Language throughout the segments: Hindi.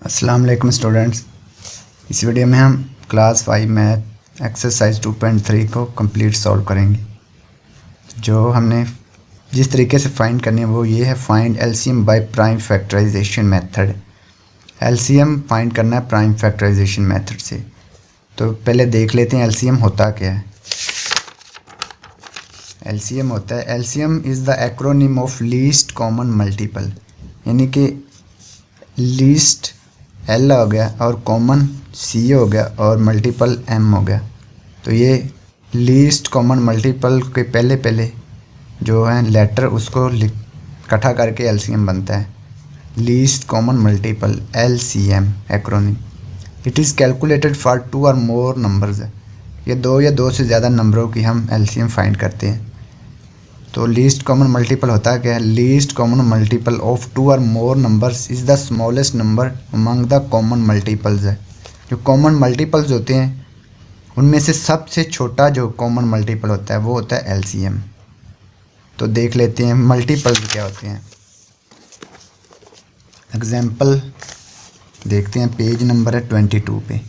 अस्सलाम वालेकुम स्टूडेंट्स। इस वीडियो में हम क्लास 5 मैथ एक्सरसाइज 2.3 को कंप्लीट सॉल्व करेंगे। जो हमने जिस तरीके से फाइंड करनी है वो ये है, find LCM by prime factorisation method. LCM find करना है प्राइम फैक्टराइजेशन मेथड से। तो पहले देख लेते हैं एलसीएम होता क्या है। एलसीएम होता है, LCM is the acronym of least common multiple, यानी कि लीस्ट एल हो गया और कॉमन सी हो गया और मल्टीपल एम हो गया। तो ये लीस्ट कॉमन मल्टीपल के पहले पहले जो है लेटर उसको इकट्ठा करके एलसीएम बनता है। Least common multiple LCM acronym. It is calculated for 2 और मोर नंबर्स। ये 2 या 2 से ज़्यादा नंबरों की हम एलसीएम फाइंड करते हैं। तो लीस्ट कॉमन मल्टीपल होता क्या है? लीस्ट कॉमन मल्टीपल ऑफ 2 और मोर numbers is the smallest number among the common multiples है। जो कॉमन मल्टीपल्स होते हैं उनमें से सबसे छोटा जो कॉमन मल्टीपल होता है वो होता है एलसीएम। तो देख लेते हैं मल्टीपल्स क्या होते हैं। एग्जाम्पल देखते हैं, पेज नंबर है 22 पे।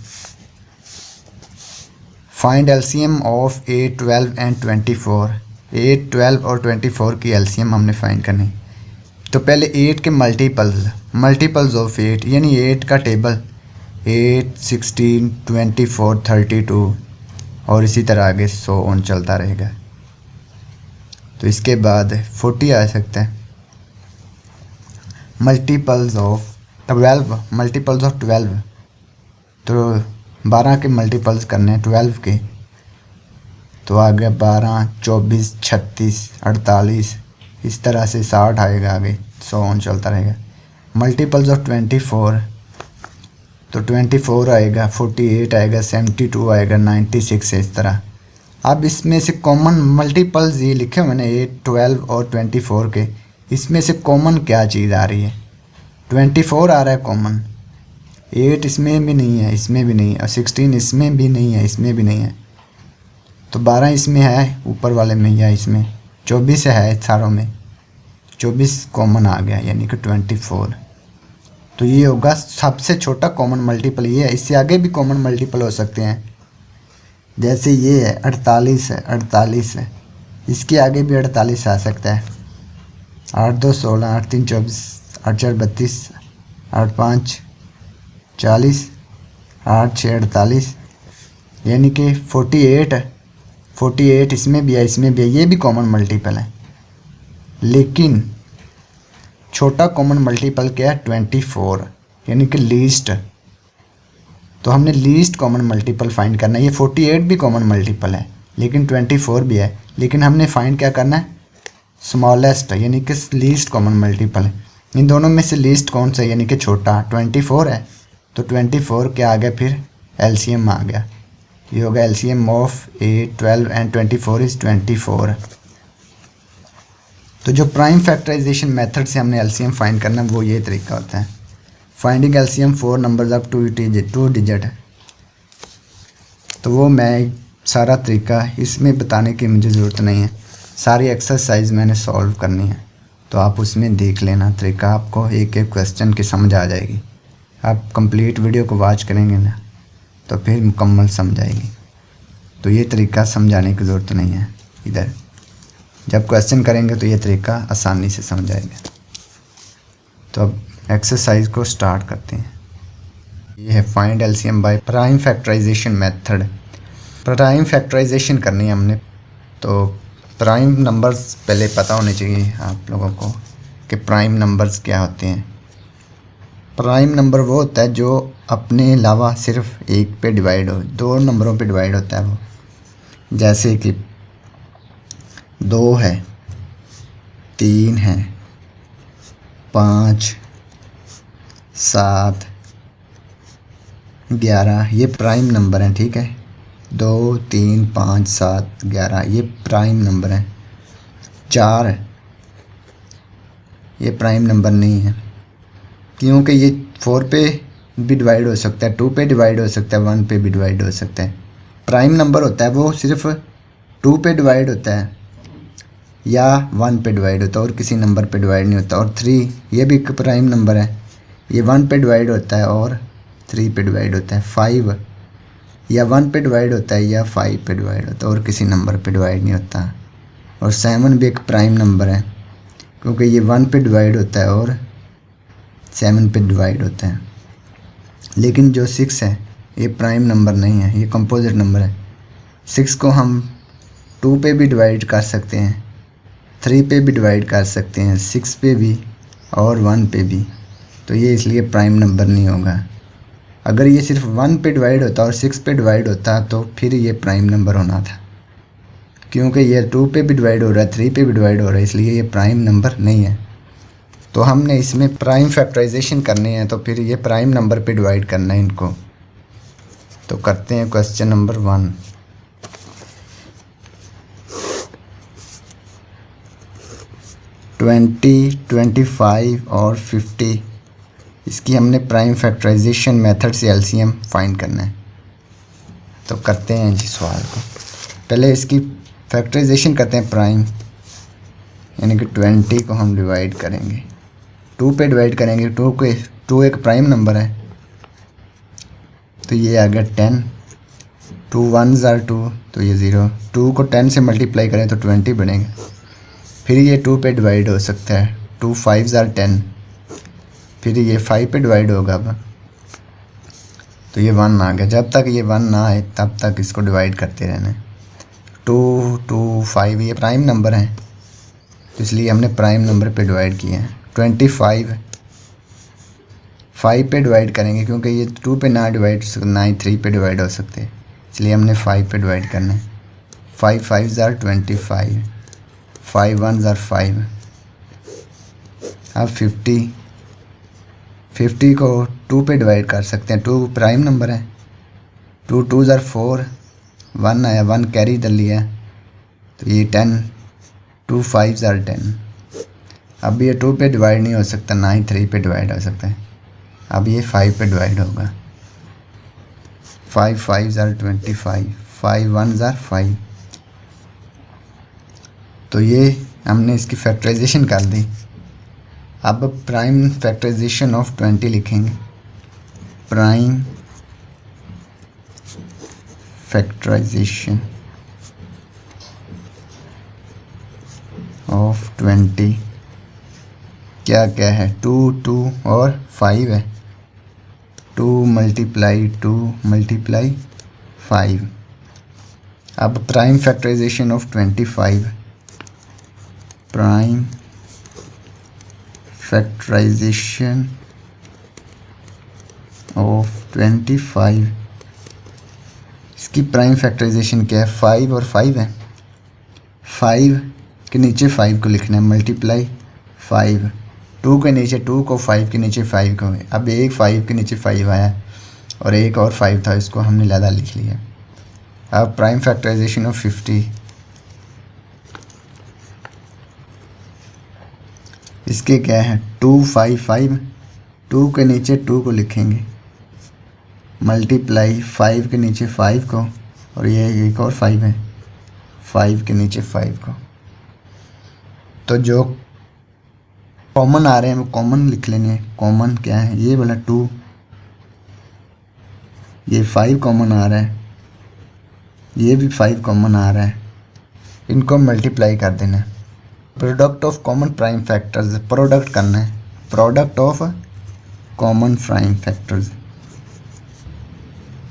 Find LCM of 8, 12 and 24। 8, 12 और 24 की एलसीएम हमने फाइंड करनी। तो पहले 8 के मल्टीपल्स ऑफ 8, यानी 8 का टेबल 8, 16, 24, 32 और इसी तरह आगे 100 ऑन चलता रहेगा। तो इसके बाद 40 आ सकता है। मल्टीपल्स ऑफ 12, तो 12 के मल्टीपल्स करने हैं 12 के। तो आ गया 12, 24, 36, 48, इस तरह से 60 आएगा, आगे 100 ऑन चलता रहेगा। मल्टीपल्स ऑफ 24, तो 24 आएगा, 48 आएगा, 72 आएगा, 96 है, इस तरह। अब इसमें से कॉमन मल्टीपल्स ये लिखे हुए मैंने 8, 12 और 24 के, इसमें से कॉमन क्या चीज़ आ रही है? 24 आ रहा है कॉमन, 8 इसमें भी नहीं है, इसमें भी नहीं है, और 16 इसमें भी नहीं है, इसमें भी नहीं है। तो 12 इसमें है ऊपर वाले में, या इसमें 24 है चारों में, 24 कॉमन आ गया, यानी कि 24। तो ये होगा सबसे छोटा कॉमन मल्टीपल ये है। इससे आगे भी कॉमन मल्टीपल हो सकते हैं, जैसे ये है 48 है, 48 है, इसके आगे भी 48 आ सकता है। 8, 2, 16, 8, 3, 24, 8, 4, 32, 8, 5, 40, 8, 6, 48, यानी कि 48 इसमें भी है, इसमें भी है, ये भी कॉमन मल्टीपल है। लेकिन छोटा कॉमन मल्टीपल क्या है? 24, यानी कि लीस्ट। तो हमने लीस्ट कॉमन मल्टीपल फाइंड करना है। ये 48 भी कॉमन मल्टीपल है, लेकिन 24 भी है, लेकिन हमने फाइंड क्या करना है? स्मॉलेस्ट, यानी कि लीस्ट कॉमन मल्टीपल। इन दोनों में से लीस्ट कौन सा है? यानी कि छोटा 24 है। तो 24 क्या आ गया? फिर एलसीएम आ गया। ये होगा एलसीएम ऑफ 8, 12 एंड 24 इज़ 24। तो जो प्राइम फैक्टराइजेशन मेथड से हमने एलसीएम फाइंड करना है वो ये तरीका होता है। Finding LCM 4 numbers up to 2 digit है। तो वो मैं सारा तरीका इसमें बताने की मुझे ज़रूरत नहीं है, सारी एक्सरसाइज मैंने सॉल्व करनी है। तो आप उसमें देख लेना तरीका, आपको एक एक क्वेश्चन की समझ आ जाएगी। आप कंप्लीट वीडियो को वॉच करेंगे ना तो फिर मुकम्मल समझ आएगी। तो ये तरीका समझाने की ज़रूरत नहीं है इधर, जब क्वेश्चन करेंगे तो ये तरीका आसानी से समझ आएगा। तो अब एक्सरसाइज को स्टार्ट करते हैं। ये है find LCM by prime factorisation method. Prime factorisation करनी है हमने, तो प्राइम नंबर्स पहले पता होने चाहिए आप लोगों को कि प्राइम नंबर्स क्या होते हैं। प्राइम नंबर वो होता है जो अपने अलावा सिर्फ एक पे डिवाइड हो, 2 नंबरों पे डिवाइड होता है वो। जैसे कि 2 है, 3 है, 5, 7, 11, ये प्राइम नंबर हैं, ठीक है। 2, 3, 5, 7, 11 ये प्राइम नंबर हैं। 4 ये प्राइम नंबर नहीं है, क्योंकि ये 4 पे भी डिवाइड हो सकता है, 2 पे डिवाइड हो सकता है, 1 पे भी डिवाइड हो सकता है। प्राइम नंबर होता है वो सिर्फ 2 पे डिवाइड होता है या 1 पे डिवाइड होता है और किसी नंबर पे डिवाइड नहीं होता। और 3 ये भी एक प्राइम नंबर है, ये 1 पे डिवाइड होता है और 3 पे डिवाइड होता है। 5 या 1 पे डिवाइड होता है या 5 पे डिवाइड होता है और किसी नंबर पे डिवाइड नहीं होता। और 7 भी एक प्राइम नंबर है क्योंकि ये 1 पे डिवाइड होता है और 7 पे डिवाइड होता है। लेकिन जो 6 है ये प्राइम नंबर नहीं है, ये कंपोजिट नंबर है। 6 को हम 2 पे भी डिवाइड कर सकते हैं, 3 पे भी डिवाइड कर सकते हैं, 6 पे भी और 1 पे भी, तो ये इसलिए प्राइम नंबर नहीं होगा। अगर ये सिर्फ 1 पे डिवाइड होता और 6 पे डिवाइड होता तो फिर ये प्राइम नंबर होना था। क्योंकि ये 2 पे भी डिवाइड हो रहा है, 3 पे भी डिवाइड हो रहा है, इसलिए ये प्राइम नंबर नहीं है। तो हमने इसमें प्राइम फैक्टराइजेशन करनी है तो फिर ये प्राइम नंबर पे डिवाइड करना है इनको। तो करते हैं क्वेश्चन नंबर 1। ट्वेंटी, 25 और 50, इसकी हमने प्राइम फैक्टराइजेशन मेथड से एलसीएम फाइंड करना है। तो करते हैं जी सवाल को। पहले इसकी फैक्टराइजेशन करते हैं प्राइम, यानी कि 20 को हम डिवाइड करेंगे, 2 पे डिवाइड करेंगे। 2 एक प्राइम नंबर है तो ये आ गया 10। 2 1s are 2 तो ये 0। 2 को 10 से मल्टीप्लाई करें तो 20 बनेगा। फिर ये 2 पे डिवाइड हो सकता है, 2 5s are 10। फिर ये 5 पे डिवाइड होगा अब, तो ये 1 आ गया। जब तक ये 1 ना आए तब तक इसको डिवाइड करते रहना है। 2 2 5 ये प्राइम नंबर है तो इसलिए हमने प्राइम नंबर पे डिवाइड किया है। 25 5 पे डिवाइड करेंगे क्योंकि ये 2 पे ना डिवाइड, ना ही 3 पे डिवाइड हो सकते, इसलिए हमने 5 पे डिवाइड करना है। 5 5s are 25, 5 1s are 5। अब 50 को 2 पे डिवाइड कर सकते हैं, 2 प्राइम नंबर है। 2 2s are 4, 1 आया, 1 कैरी इधर लिया तो ये 10। 2 5s are 10। अब ये 2 पे डिवाइड नहीं हो सकता, ना ही 3 पे डिवाइड हो सकता है। अब ये 5 पे डिवाइड होगा। 5 5s are 25, 5 1s are 5। तो ये हमने इसकी फैक्टराइजेशन कर दी। अब प्राइम फैक्टराइजेशन ऑफ 20 लिखेंगे। प्राइम फैक्टराइजेशन ऑफ 20 क्या क्या है? 2 2 और 5 है। 2 मल्टीप्लाई 2 मल्टीप्लाई 5। अब prime factorisation of 25। Prime factorisation of 25, इसकी प्राइम फैक्टराइजेशन क्या है? 5 और 5 है। 5 के नीचे 5 को लिखना है, मल्टीप्लाई 5। 2 के नीचे 2 को, 5 के नीचे 5 को। अब एक 5 के नीचे 5 आया और एक और 5 था, इसको हमने ज़्यादा लिख लिया। अब प्राइम फैक्टराइजेशन ऑफ 50, इसके क्या है? 2 5 5, 2 के नीचे 2 को लिखेंगे, मल्टीप्लाई 5 के नीचे 5 को, और ये एक और 5 है, 5 के नीचे 5 को। तो जो कॉमन आ रहे हैं वो कॉमन लिख लेंगे। कॉमन क्या है? ये वाला 2, ये 5 कॉमन आ रहा है, ये भी 5 कॉमन आ रहा है, इनको मल्टीप्लाई कर देना है। Product of common prime factors, product करना है, product of common prime factors,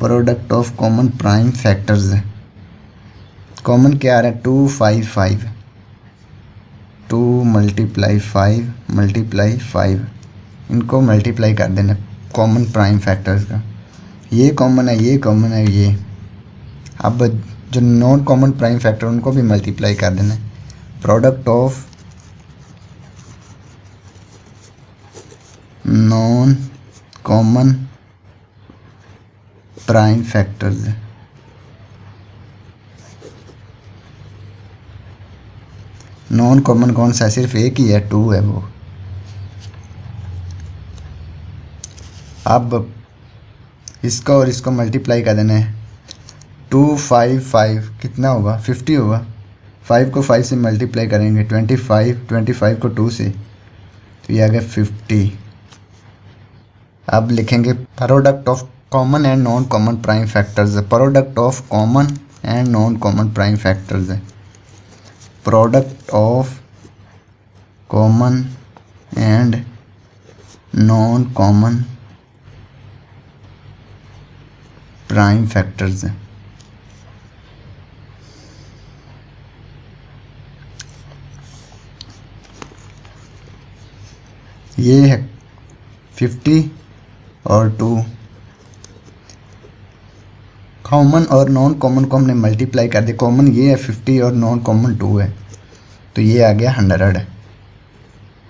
product of common prime factors. Common क्या आ रहा है? 2 5 5, 2 मल्टीप्लाई 5 मल्टीप्लाई 5, इनको मल्टीप्लाई कर देना कॉमन प्राइम फैक्टर्स का। ये कॉमन है, ये कॉमन है, ये। अब जो नॉन कॉमन प्राइम फैक्टर उनको भी मल्टीप्लाई कर देना। Product of non common prime factors, non common कौन सा है? सिर्फ एक ही है, 2 है वो। अब इसको और इसको मल्टीप्लाई कर देना है। 2 5 5 कितना होगा? 50 होगा। 5 को 5 से मल्टीप्लाई करेंगे, 25 25 को 2 से, तो ये आ गया 50। अब लिखेंगे product of common and non common prime factors. Product of common and non common prime factors है। Product of common and non common prime factors है। ये है 50 और 2। कॉमन और नॉन कॉमन को हमने मल्टीप्लाई कर दिया। कॉमन ये है 50 और नॉन कॉमन 2 है, तो ये आ गया 100 है।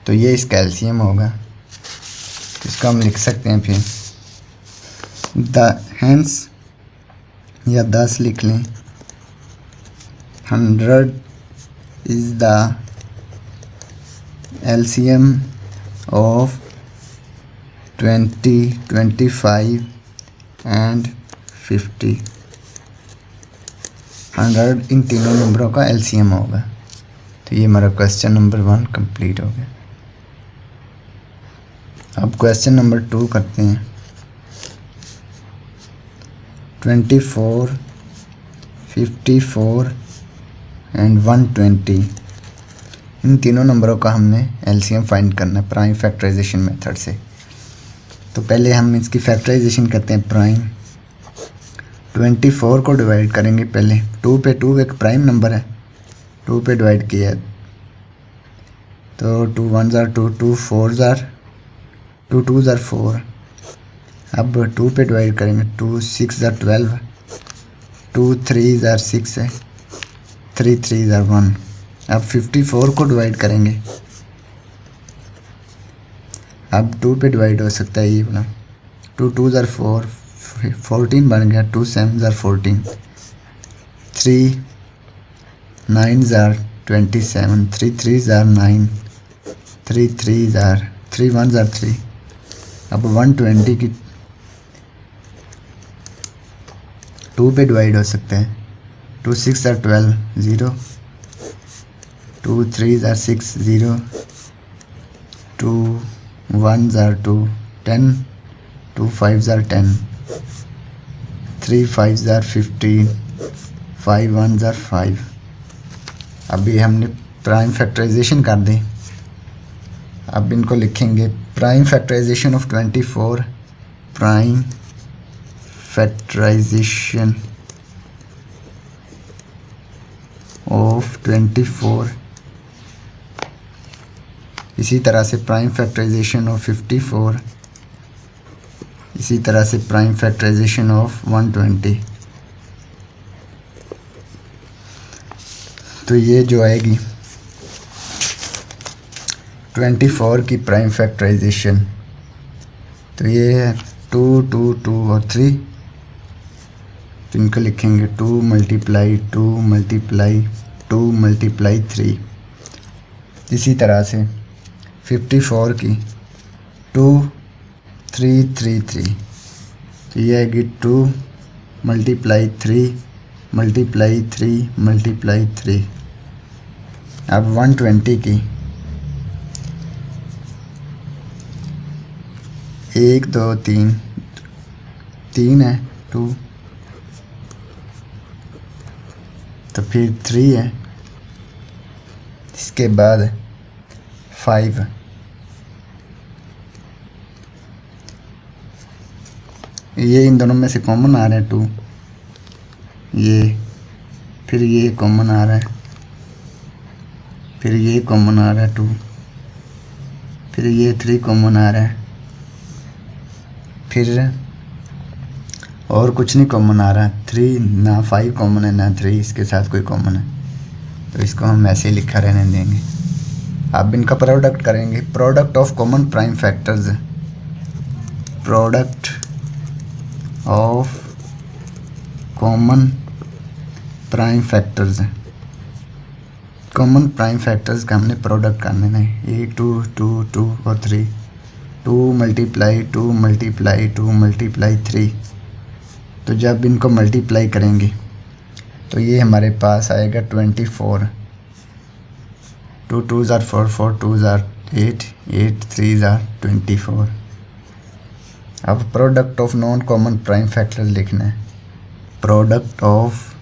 तो ये इसका एलसीएम होगा। इसको हम लिख सकते हैं फिर हेंस या 10 लिख लें। 100 is the LCM of 20, 25 and 50। 100 इन तीनों नंबरों का एलसीएम होगा। तो ये हमारा क्वेश्चन नंबर 1 कंप्लीट हो गया। अब क्वेश्चन नंबर 2 करते हैं। 24, 54 एंड 120 इन तीनों नंबरों का हमने एलसीएम फाइंड करना है प्राइम फैक्टराइजेशन मेथड से। तो पहले हम इसकी फैक्टराइजेशन करते हैं प्राइम। 24 को डिवाइड करेंगे पहले 2 पे। 2 एक प्राइम नंबर है, 2 पे डिवाइड किया है तो 2 1 are 2, 2 4 are 2 2 are 4। अब 2 पे डिवाइड करेंगे 2 6 are 12, 2 3 are 6 है, 3 3 are 1। अब 54 को डिवाइड करेंगे। अब 2 पे डिवाइड हो सकता है ये वाला। 2 2 are 4, 14 बन गया। 2 7 are 14, 3 9 are 27, 3 3 are 9, 3 3 are 3 1 are 3। अब 120 की 2 पे डिवाइड हो सकते हैं। 2 6 are 12, 0, 2 3 are 6, 0, 2 1 are 2, 10, 2 5 are 10, 3 5 are 15, 5 1 are 5। अभी हमने प्राइम फैक्टराइजेशन कर दी। अब इनको लिखेंगे prime factorisation of 24। Prime factorisation of 24। इसी तरह से प्राइम फैक्टराइजेशन ऑफ 54। इसी तरह से प्राइम फैक्टराइजेशन ऑफ 120। तो ये जो आएगी 24 की प्राइम फैक्टराइजेशन, तो ये है 2 2 2 और 3। तो इनको लिखेंगे 2 मल्टीप्लाई 2 मल्टीप्लाई 2 मल्टीप्लाई 3। इसी तरह से 54 की 2 3 3 3। तो ये आएगी 2 मल्टीप्लाई 3 मल्टीप्लाई 3 मल्टीप्लाई 3। अब 120 की 1 2 3 3 है 2, तो फिर 3 है, इसके बाद 5। ये इन दोनों में से कॉमन आ रहे हैं 2, ये फिर ये कॉमन आ रहा है, फिर ये कॉमन आ रहा है 2, फिर ये 3 कॉमन आ रहा है, फिर और कुछ नहीं कॉमन आ रहा है। 3 ना 5 कॉमन है ना 3 इसके साथ कोई कॉमन है, तो इसको हम ऐसे ही लिखा रहने देंगे। अब इनका प्रोडक्ट करेंगे। Product of common prime factors. Product of common prime factors. Common prime factors का हमने प्रोडक्ट करना है। 1 2 2 2 और 3। 2 मल्टीप्लाई 2 मल्टीप्लाई 2 मल्टीप्लाई 3। तो जब इनको मल्टीप्लाई करेंगे तो ये हमारे पास आएगा 24। 2 2s are 4, 4 2s are 8, 8 3s are 24। अब product of non common prime factors लिखना है। Product of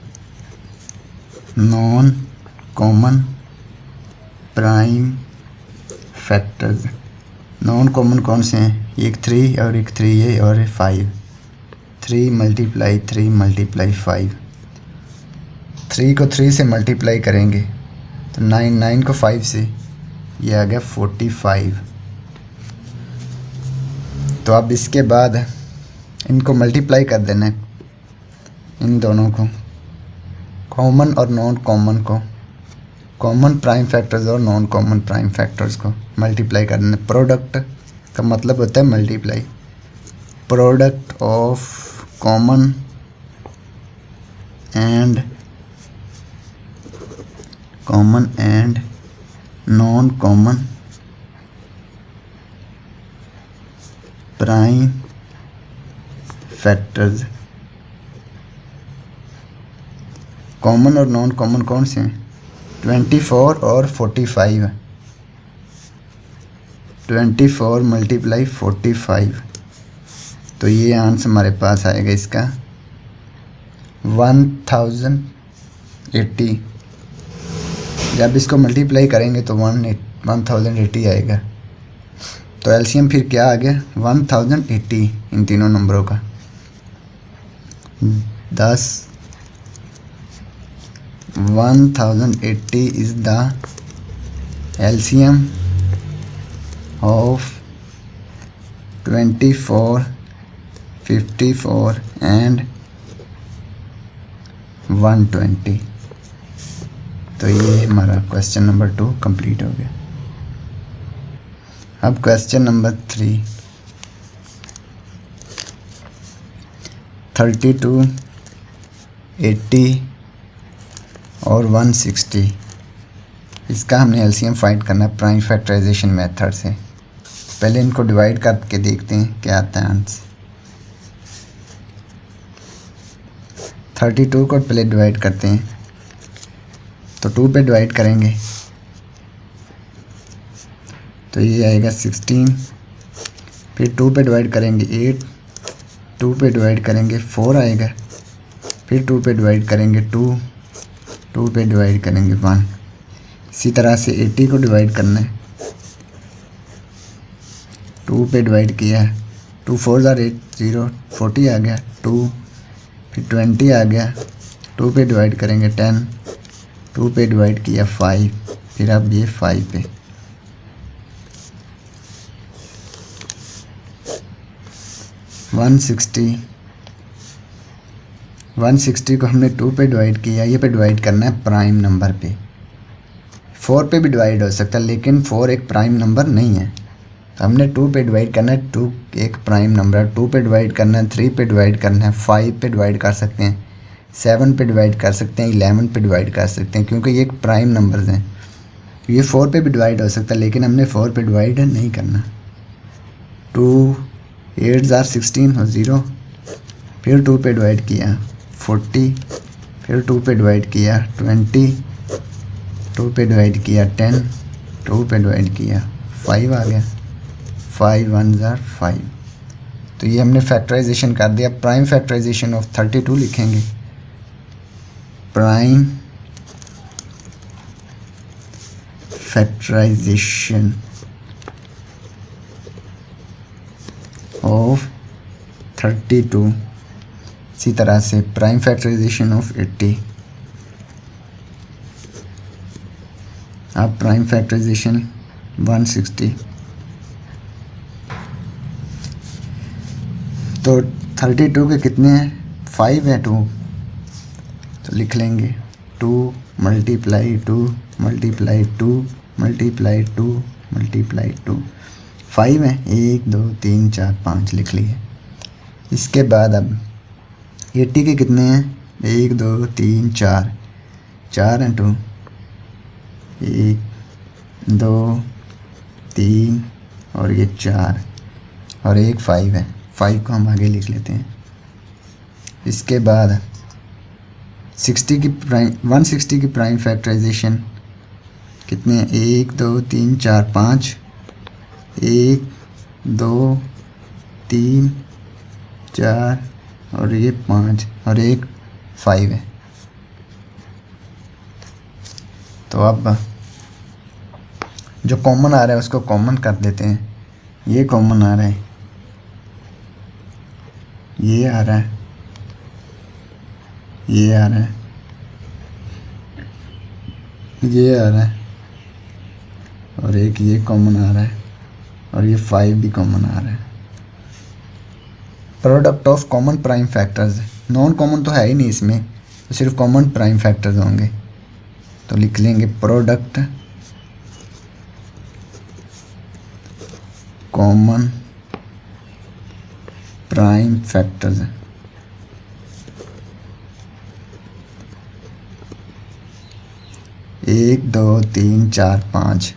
non common prime factors. Non common कौन से हैं? एक 3 और एक 3 है और 5। 3 मल्टीप्लाई 3 मल्टीप्लाई 5। 3 को 3 से मल्टीप्लाई करेंगे तो 9, 9 को 5 से, ये आ गया 45। तो अब इसके बाद इनको मल्टीप्लाई कर देना है, इन दोनों को, कॉमन और नॉन कॉमन को, कॉमन प्राइम फैक्टर्स और नॉन कॉमन प्राइम फैक्टर्स को मल्टीप्लाई कर देना। प्रोडक्ट का मतलब होता है multiply. Product of common and non common prime factors. Common और नॉन कॉमन कौन से हैं? 24 और 45। 24 मल्टीप्लाई 45, तो ये आंसर हमारे पास आएगा इसका 1080। जब इसको मल्टीप्लाई करेंगे तो 1080 आएगा। तो एलसीएम फिर क्या आ गया? 1080 इन तीनों नंबरों का। 1080 is the LCM of 24, 54 and 120। तो ये हमारा क्वेश्चन नंबर 2 कंप्लीट हो गया। अब क्वेश्चन नंबर 3, 32, 80 और 160, इसका हमने एलसीएम फाइंड करना है प्राइम फैक्टराइजेशन मेथड से। पहले इनको डिवाइड करके देखते हैं क्या आता है आंसर। 32 को पहले डिवाइड करते हैं, तो 2 पे डिवाइड करेंगे तो ये आएगा 16। फिर 2 पे डिवाइड करेंगे 8, 2 पे डिवाइड करेंगे 4 आएगा। फिर 2 पे डिवाइड करेंगे 2, 2 पे डिवाइड करेंगे 1। इसी तरह से 80 को डिवाइड करना है, 2 पे डिवाइड किया, 2 4 ज़ार 8 0, 40 आ गया। 2 फिर 20 आ गया, 2 पे डिवाइड करेंगे 10, 2 पे डिवाइड किया 5, फिर अब ये 5 पे। वन 160 को हमने 2 पे डिवाइड किया, ये पे डिवाइड करना है प्राइम नंबर पे। 4 पे भी डिवाइड हो सकता है लेकिन 4 एक प्राइम नंबर नहीं है, तो हमने 2 पे डिवाइड करना है। 2 एक प्राइम नंबर है। 2 पे डिवाइड करना है, 3 पे डिवाइड करना है, 5 पे डिवाइड कर सकते हैं, 7 पे डिवाइड कर सकते हैं, 11 पे डिवाइड कर सकते हैं, क्योंकि ये एक प्राइम नंबर्स हैं। ये 4 पे भी डिवाइड हो सकता है लेकिन हमने 4 पे डिवाइड नहीं करना। 2 8 ज़ार 16 और 0, फिर 2 पे डिवाइड किया 40, फिर 2 पे डिवाइड किया 20, 2 पे डिवाइड किया 10, 2 पे डिवाइड किया 5 आ गया। 5 1 ज़ार 5। तो ये हमने फैक्टराइजेशन कर दिया। प्राइम फैक्टराइजेशन ऑफ 32 लिखेंगे। Prime factorisation of 32। इसी तरह से प्राइम फैक्टराइजेशन ऑफ 80। अब प्राइम फैक्टराइजेशन 160। तो 32 के कितने हैं? 5 है, 2 तो लिख लेंगे 2 मल्टीप्लाई 2 मल्टीप्लाई 2 मल्टीप्लाई 2 मल्टीप्लाई 2। 5 है, 1 2 3 4 5 लिख लिए। इसके बाद अब 80 के कितने हैं? 1 2 3 4, 4 हैं 2, 1 2 3 और ये 4 और एक 5 है। 5 को हम आगे लिख लेते हैं। इसके बाद 160 की प्राइम फैक्टराइजेशन कितने हैं? 1 2 3 4 5, 1 2 3 4 और ये 5 और एक 5 है। तो अब जो कॉमन आ रहा है उसको कॉमन कर देते हैं। ये कॉमन आ रहा है, ये आ रहा है, ये आ रहा है, ये आ रहा है और एक ये कॉमन आ रहा है और ये 5 भी कॉमन आ रहा है। Product of common prime factors, non common तो है ही नहीं इसमें, तो सिर्फ कॉमन प्राइम फैक्टर्स होंगे। तो लिख लेंगे प्रोडक्ट कॉमन प्राइम फैक्टर्स। एक 2 3 4 5,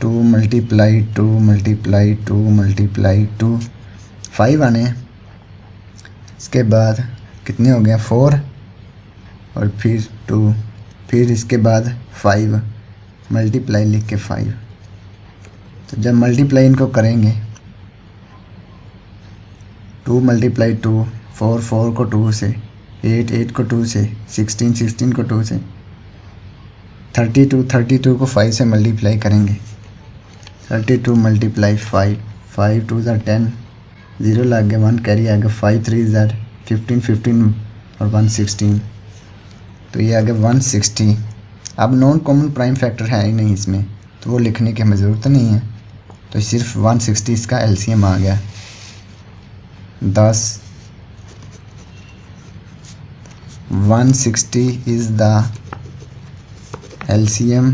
2 मल्टीप्लाई 2 मल्टीप्लाई 2 मल्टीप्लाई 2, 5 आने हैं। इसके बाद कितने हो गए 4 और फिर 2, फिर इसके बाद 5 मल्टीप्लाई लिख के 5। तो जब मल्टीप्लाई इनको करेंगे 2 मल्टीप्लाई 2, 4 4 को 2 से, 8 8 को 2 से, 16 16 को 2 से, 32 32 को 5 से मल्टीप्लाई करेंगे। 32 मल्टीप्लाई 5, 5 2 ज़ार 10, 0 लग गया, 1 कैरी आ गया, 5 3 ज़ार 15 15 और 1 16, तो ये आ गया 160। अब नॉन कॉमन प्राइम फैक्टर है ही नहीं इसमें, तो वो लिखने की हमें ज़रूरत नहीं है, तो सिर्फ 160 इसका एलसीएम आ गया। 10 160 is the LCM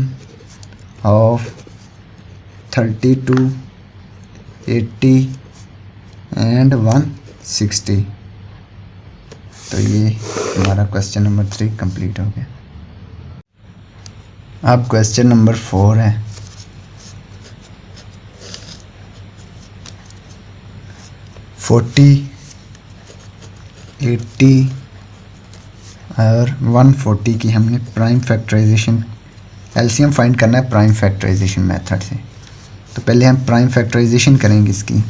of 32, 80 and 160। तो ये हमारा क्वेश्चन नंबर 3 कंप्लीट हो गया। अब क्वेश्चन नंबर 4 है। 40, 80 और 140 की हमने प्राइम फैक्टराइजेशन एलसीएम फाइंड करना है प्राइम फैक्टराइजेशन मेथड से। तो पहले हम प्राइम फैक्टराइजेशन करेंगे इसकी।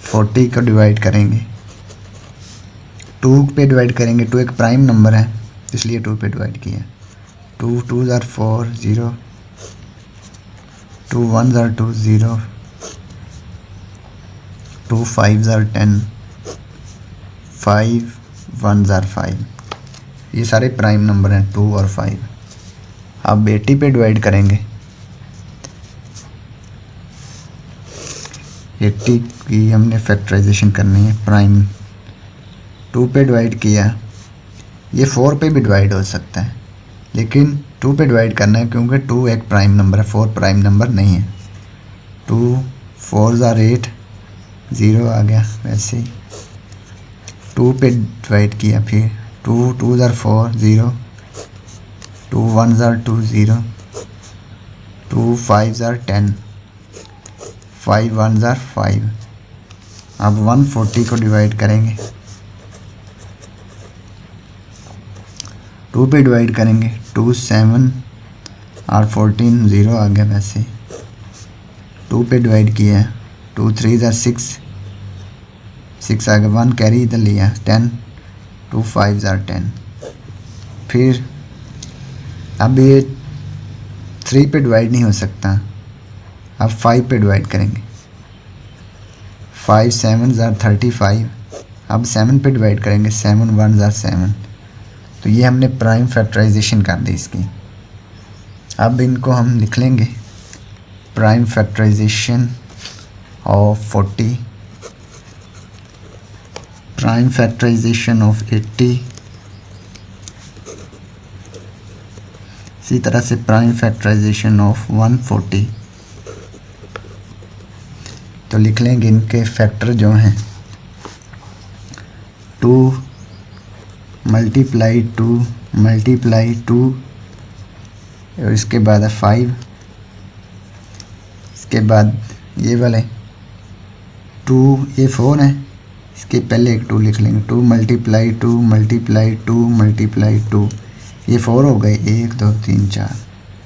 40 को डिवाइड करेंगे, 2 पे डिवाइड करेंगे, 2 एक प्राइम नंबर है इसलिए 2 पे डिवाइड किया। 2 2 ज़ार 4 0, 2 1 ज़ार 2 0, 2 5 ज़ार 10, 5 1 ज़ार 5। ये सारे प्राइम नंबर हैं 2 और 5। अब 80 पे डिवाइड करेंगे, 80 की हमने फैक्टराइजेशन करनी है प्राइम। 2 पे डिवाइड किया, ये 4 पे भी डिवाइड हो सकता है लेकिन 2 पे डिवाइड करना है क्योंकि 2 एक प्राइम नंबर है, 4 प्राइम नंबर नहीं है। 2 4 ज़ार 8, 0 आ गया वैसे ही। 2 पे डिवाइड किया, फिर 2 2 ज़ार 4 0, 2 1 ज़ार 2 0, 2 5 ज़ार 10, 5 1 ज़ार 5। अब 140 को डिवाइड करेंगे, 2 पे डिवाइड करेंगे, 2 7 और 14 0 आ गया वैसे। 2 पे डिवाइड किया, 2 3 ज़ार 6, 6 आ गया, 1 कैरी इधर लिया, 10, 2 5 ज़ार 10। फिर अब ये 3 पे डिवाइड नहीं हो सकता, अब 5 पे डिवाइड करेंगे। 5 7 ज़ार 35, अब 7 पे डिवाइड करेंगे, 7 1 ज़ार 7। तो ये हमने प्राइम फैक्टराइजेशन कर दी इसकी। अब इनको हम लिख लेंगे prime factorisation of 40, prime factorisation of 80, इसी तरह से प्राइम फैक्टराइजेशन ऑफ 140। तो लिख लेंगे इनके फैक्टर जो हैं 2 मल्टीप्लाई 2 मल्टीप्लाई 2 और इसके बाद है 5, इसके बाद ये वाले 2, ये 4 है, इसके पहले एक 2 लिख लेंगे। 2 मल्टीप्लाई 2 मल्टीप्लाई 2 मल्टीप्लाई 2, ये 4 हो गए, 1 2 3 4।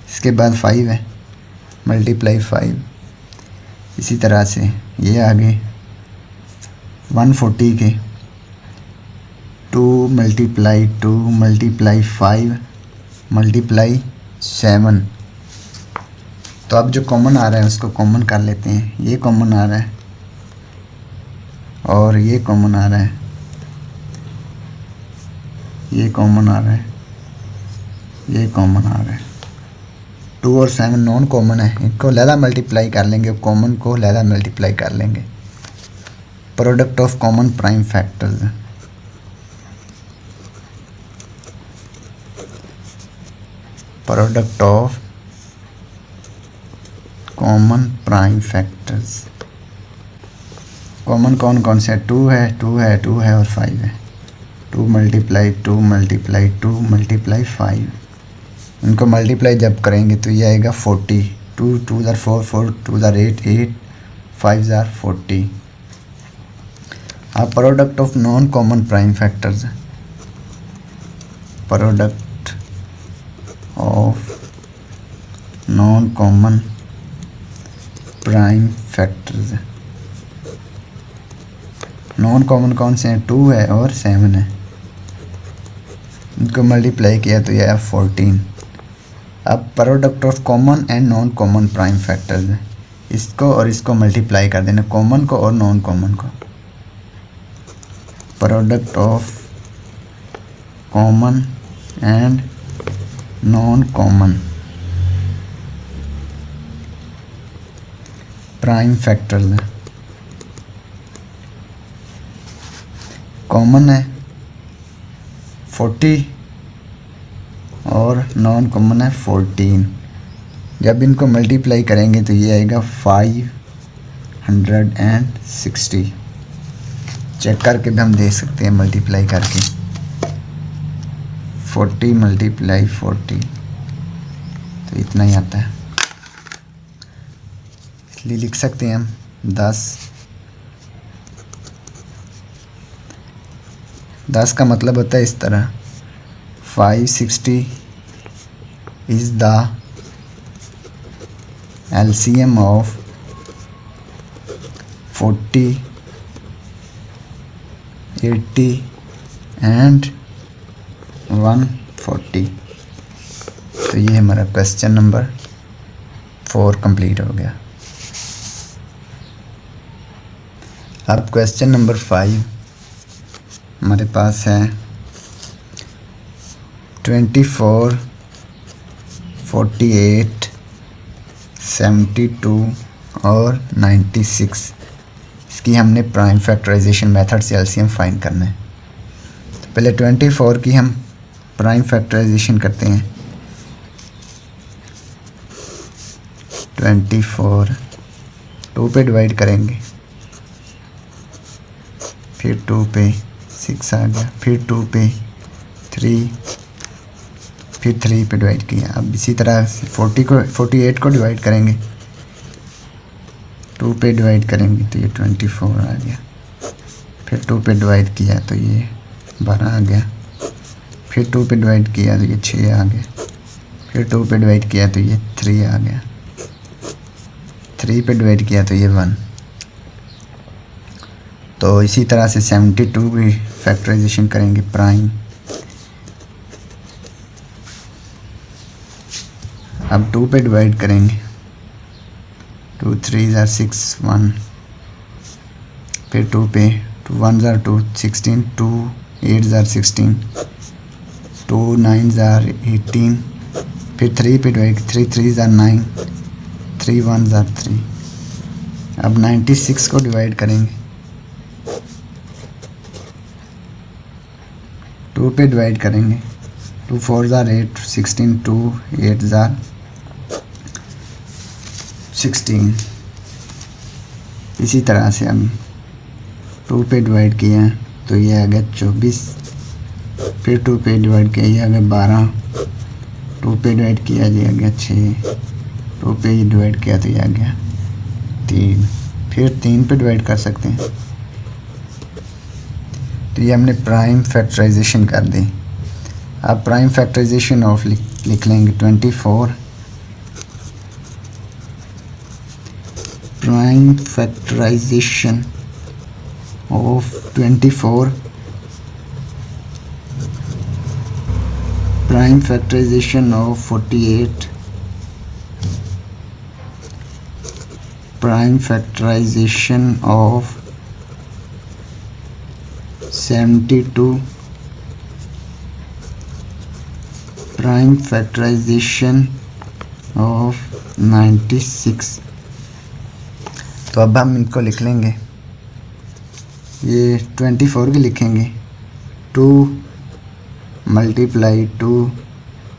इसके बाद 5 है, मल्टीप्लाई 5, इसी तरह से ये आगे 140 के 2 मल्टीप्लाई 2 मल्टीप्लाई 5 मल्टीप्लाई 7। तो अब जो कॉमन आ रहा है उसको कॉमन कर लेते हैं। ये कॉमन आ रहा है और ये कॉमन आ रहा है, ये कॉमन आ रहा है, ये कॉमन आ रहा है। 2 और 7 नॉन कॉमन है, इनको लहदा मल्टीप्लाई कर लेंगे, कॉमन को लहदा मल्टीप्लाई कर लेंगे। Product of common prime factors, product of common prime factors. Common कौन कौन से है? 2 है, 2 है, 2 है और 5 है। 2 मल्टीप्लाई 2 मल्टीप्लाई 2 मल्टीप्लाई 5, इनको मल्टीप्लाई जब करेंगे तो ये आएगा 40। 2 2 ज़ार 4, 4 2 ज़ार 8, 8 5 ज़ार 40। अब product of non common prime factors, product of non common prime factors. Non common कौन से हैं? 2 है और 7 है, इनको मल्टीप्लाई किया तो यह है 14। अब product of common and non common prime factors, इसको और इसको मल्टीप्लाई कर देना, कॉमन को और नॉन कॉमन को। Product of common and non common prime factors, common है 40 और नॉन कॉमन है 14। जब इनको मल्टीप्लाई करेंगे तो ये आएगा 560। चेक करके भी हम देख सकते हैं मल्टीप्लाई करके। 40 मल्टीप्लाई 40 तो इतना ही आता है, इसलिए लिख सकते हैं हम 10 का मतलब होता है इस तरह। 560 is the LCM of 40, 80 and 140। तो ये हमारा क्वेश्चन नंबर 4 कंप्लीट हो गया। अब क्वेश्चन नंबर 5 हमारे पास है 24, 48, 72 और 96। इसकी हमने प्राइम फैक्टराइजेशन मेथड से एलसीएम फाइंड करना है। तो पहले 24 की हम प्राइम फैक्टराइजेशन करते हैं। 24 2 पे डिवाइड करेंगे, फिर 2 पे 6 आ गया, फिर 2 पे 3, फिर 3 पे डिवाइड किया। अब इसी तरह 48 को डिवाइड करेंगे, 2 पे डिवाइड करेंगे तो ये 24 आ गया, फिर 2 पे डिवाइड किया तो ये 12 आ गया, फिर 2 पे डिवाइड किया तो ये 6 आ गया, फिर 2 पे डिवाइड किया तो ये 3 आ गया, 3 पे डिवाइड किया तो ये 1। तो इसी तरह से 72 भी फैक्टराइजेशन करेंगे प्राइम। अब 2 पे डिवाइड करेंगे, 2 3 ज़ार 6 1, फिर 2 पे 2 1 ज़ार 2 16, 2 8 ज़ार 16, 2 9 ज़ार 18, फिर 3 पे डिवाइड, 3 3 ज़ार 9, 3 1 ज़ार 3। अब 96 को डिवाइड करेंगे, 2 पे डिवाइड करेंगे, 2 4 ज़ार 8 16, 2 8 ज़ार 16। इसी तरह से हम 2 पे डिवाइड किया तो ये आ गया 24, फिर 2 पे डिवाइड किया ये आ गया 12, 2 पे डिवाइड किया ये आ गया 6, 2 पे डिवाइड किया तो ये आ गया 3, फिर 3 पे डिवाइड कर सकते हैं। तो ये हमने प्राइम फैक्टराइजेशन कर दी। अब प्राइम फैक्टराइजेशन ऑफ लिख लेंगे 24 prime factorization of 24, prime factorization of 48, prime factorization of 72, prime factorization of 96। तो अब हम इनको लिख लेंगे। ये 24 की लिखेंगे 2 मल्टीप्लाई 2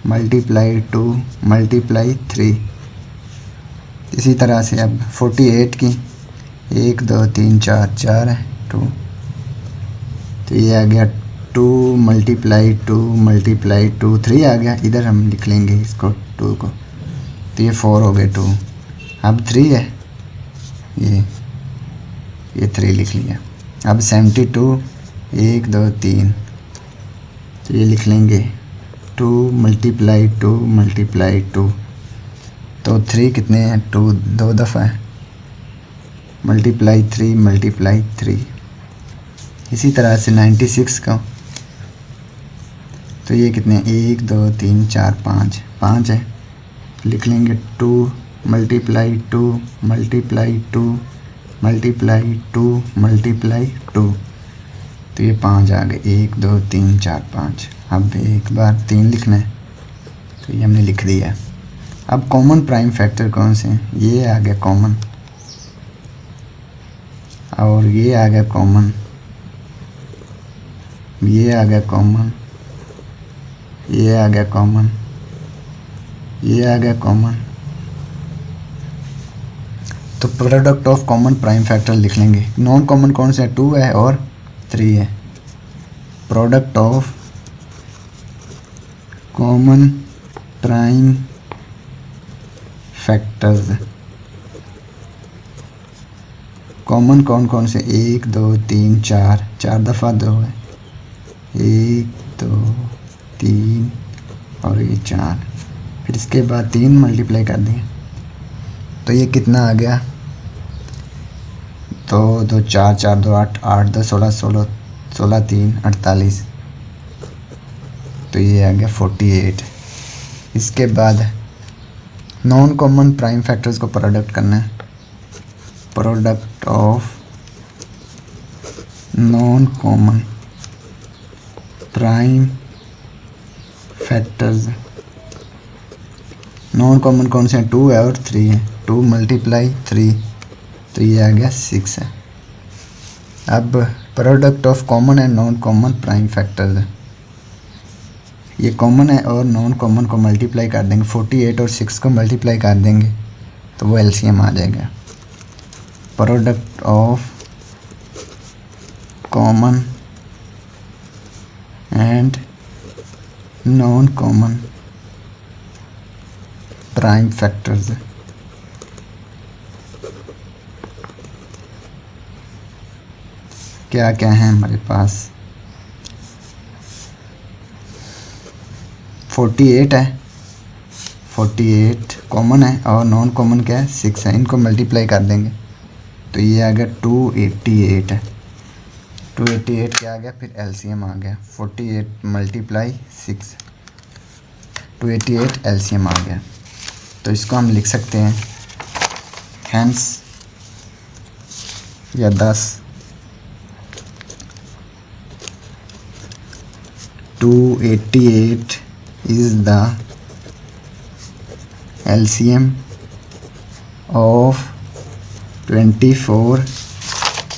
मल्टीप्लाई 2 मल्टीप्लाई 3। इसी तरह से अब 48 की 1 2 3 4 4 है 2, तो ये आ गया 2 मल्टीप्लाई 2 मल्टीप्लाई 2 3 आ गया। इधर हम लिख लेंगे इसको 2 को, तो ये 4 हो गए 2। अब 3 है, ये 3 लिख लिया। अब 72 1 2 3, तो ये लिख लेंगे 2 मल्टीप्लाई 2 मल्टीप्लाई 2, तो 3 कितने हैं 2 दो दफ़ा है, मल्टीप्लाई 3 मल्टीप्लाई 3। इसी तरह से 96 का, तो ये कितने 1 2 3 4 5 है, लिख लेंगे 2 मल्टीप्लाई 2 मल्टीप्लाई 2 मल्टीप्लाई 2 मल्टीप्लाई 2, तो ये 5 आ गए 1 2 3 4 5। अब एक बार 3 लिखना है, तो ये हमने लिख दिया। अब कॉमन प्राइम फैक्टर कौन से हैं, ये आ गया कॉमन, और ये आ गया कॉमन, ये आ गया कॉमन, ये आ गया कॉमन, ये आ गया कॉमन। तो product of common prime factor लिख लेंगे। नॉन कॉमन कौन से है, 2 है और 3 है। Product of common prime factors, common कौन कौन से 1 2 3 4, 4 दफ़ा 2 है, 1 2 3 और ये 4, फिर इसके बाद 3 मल्टीप्लाई कर दें, तो ये कितना आ गया 2 2 4 4 2 8 8 2 16 16 16 3 48, तो ये आ गया 48। इसके बाद नॉन कॉमन प्राइम फैक्टर्स को प्रोडक्ट करना है। Product of non common prime factors, non common कौन से हैं, 2 है और 3 है, 2 मल्टीप्लाई 3, तो ये आ गया 6 है। अब product of common and non common prime factors, ये कॉमन है और नॉन कॉमन को मल्टीप्लाई कर देंगे, 48 और 6 को मल्टीप्लाई कर देंगे तो वो एलसीएम आ जाएगा। Product of common and non common prime factors, क्या क्या है हमारे पास, 48 है, 48 कॉमन है और नॉन कॉमन क्या है 6 है, इनको मल्टीप्लाई कर देंगे तो ये आ गया 288 है। 288 क्या आ गया, फिर एलसीएम आ गया 48 मल्टीप्लाई 6, 288 एलसीएम आ गया। तो इसको हम लिख सकते हैं हैंस या 10 288 is the LCM of 24,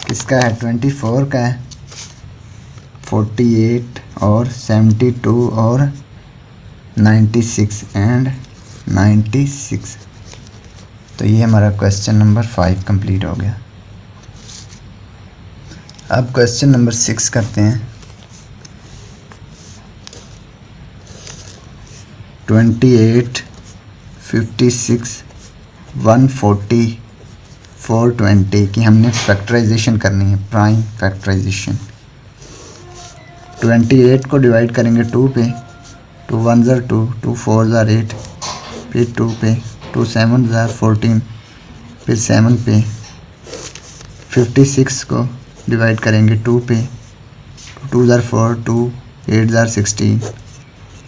किसका है 24 का है, 48 और 72 और 96 एंड 96। तो ये हमारा क्वेश्चन नंबर 5 कंप्लीट हो गया। अब क्वेश्चन नंबर 6 करते हैं। 28, 56, 140, 420 की हमने फैक्टराइजेशन करनी है, प्राइम फैक्टराइजेशन। 28 को डिवाइड करेंगे 2 पे, 2 1 ज़ार 2, 2 4 ज़ार 8, फिर 2 पे, 2 7 ज़ार 14, फिर 7 पे, 56 को डिवाइड करेंगे 2 पे, 2 ज़ार 4, 2 8 ज़ार 16,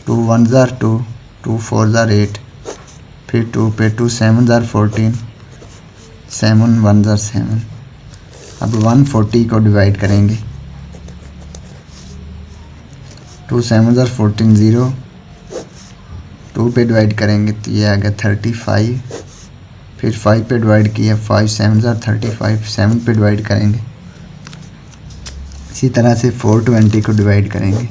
2 1 ज़ार 2, 2 4 ज़ार 8, फिर 2 पे 2 7 ज़ार 14, 7 1 ज़ार 7। अब 140 को डिवाइड करेंगे, 2 7 ज़ार 14 0, 2 पे डिवाइड करेंगे तो ये आ गया 35, फिर 5 पे डिवाइड किया, 5 7 ज़ार 35, 7 पे डिवाइड करेंगे। इसी तरह से 420 को डिवाइड करेंगे,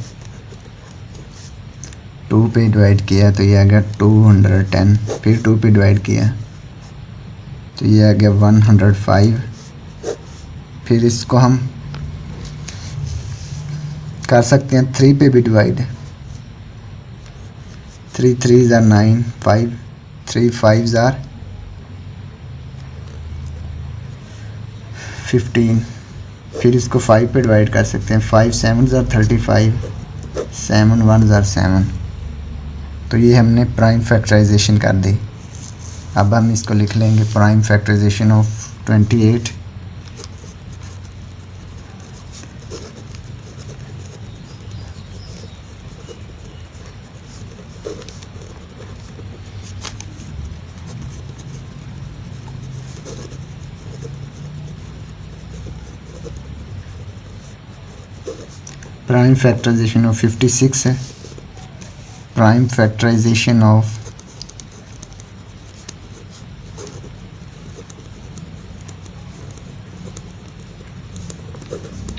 2 पे डिवाइड किया तो ये आ गया 210, फिर 2 पे डिवाइड किया तो ये आ गया 105। फिर इसको हम कर सकते हैं 3 पे भी डिवाइड, 3 3 ज़ार 9, 5 3 5 ज़ार 15, फिर इसको 5 पे डिवाइड कर सकते हैं, 5 7 ज़ार 35, 7 1 ज़ार 7। तो ये हमने प्राइम फैक्टराइजेशन कर दी। अब हम इसको लिख लेंगे prime factorisation of 28। Prime factorisation of 56 है, prime factorisation of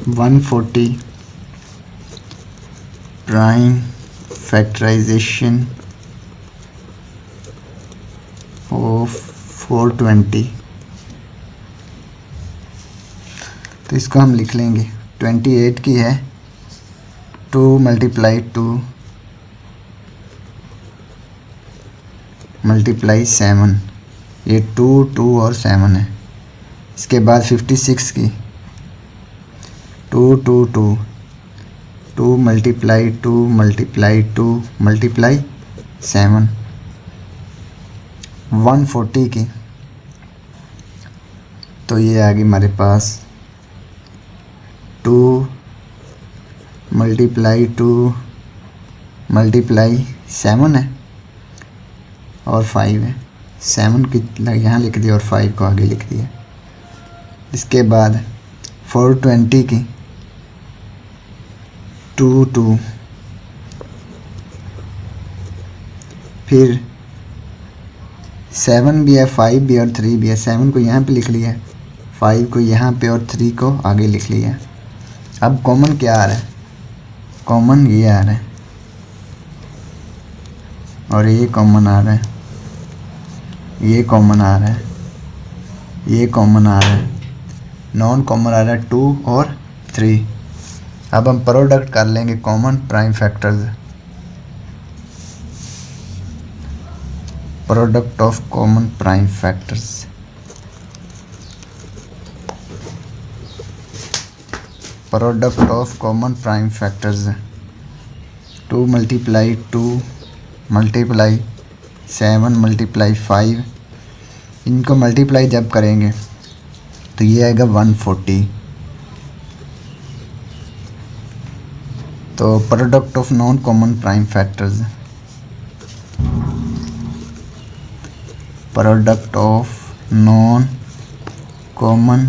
140, prime factorisation of 420। तो इसको हम लिख लेंगे 28 की है 2 × 2 × 7, ये 2 2 और 7 है। इसके बाद 56 की 2 2 2, 2 × 2 × 2 × 7, 140 की तो ये आ गई हमारे पास 2 × 2 × 7 है और 5 है, 7 की यहाँ लिख दिया और 5 को आगे लिख दिया। इसके बाद 420 की 2 2, फिर 7 भी है, 5 भी और 3 भी है, 7 को यहाँ पे लिख लिया, 5 को यहाँ पे और 3 को आगे लिख लिया। अब कॉमन क्या आ रहा है, कॉमन ये आ रहा है और ये कॉमन आ रहा है, ये कॉमन आ रहा है, ये कॉमन आ रहा है, नॉन कॉमन आ रहा है 2 और 3। अब हम प्रोडक्ट कर लेंगे common prime factors, product of common prime factors. Product of common prime factors 2 × 2 × 7 × 5, इनको मल्टीप्लाई जब करेंगे तो ये आएगा 140। तो product of non common prime factors, product of non common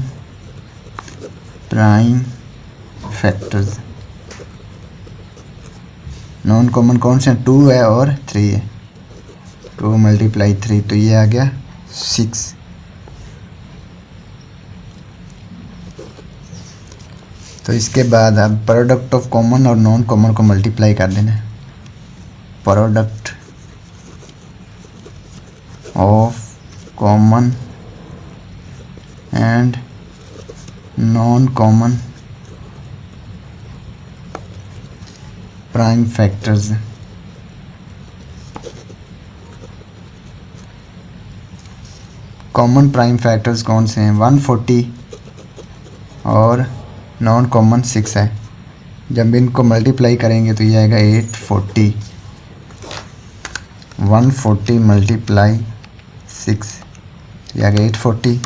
prime factors, non common कौन से हैं, 2 है और 3 है, 2 × 3 तो ये आ गया 6। तो इसके बाद अब प्रोडक्ट ऑफ कॉमन और नॉन कॉमन को मल्टीप्लाई कर देना है, product of common and non common prime factors. Common prime factors कौन से हैं, 140 और नॉन कॉमन 6 है। जब इनको मल्टीप्लाई करेंगे तो ये आएगा 840, 140 × 6 ये आ गया 840।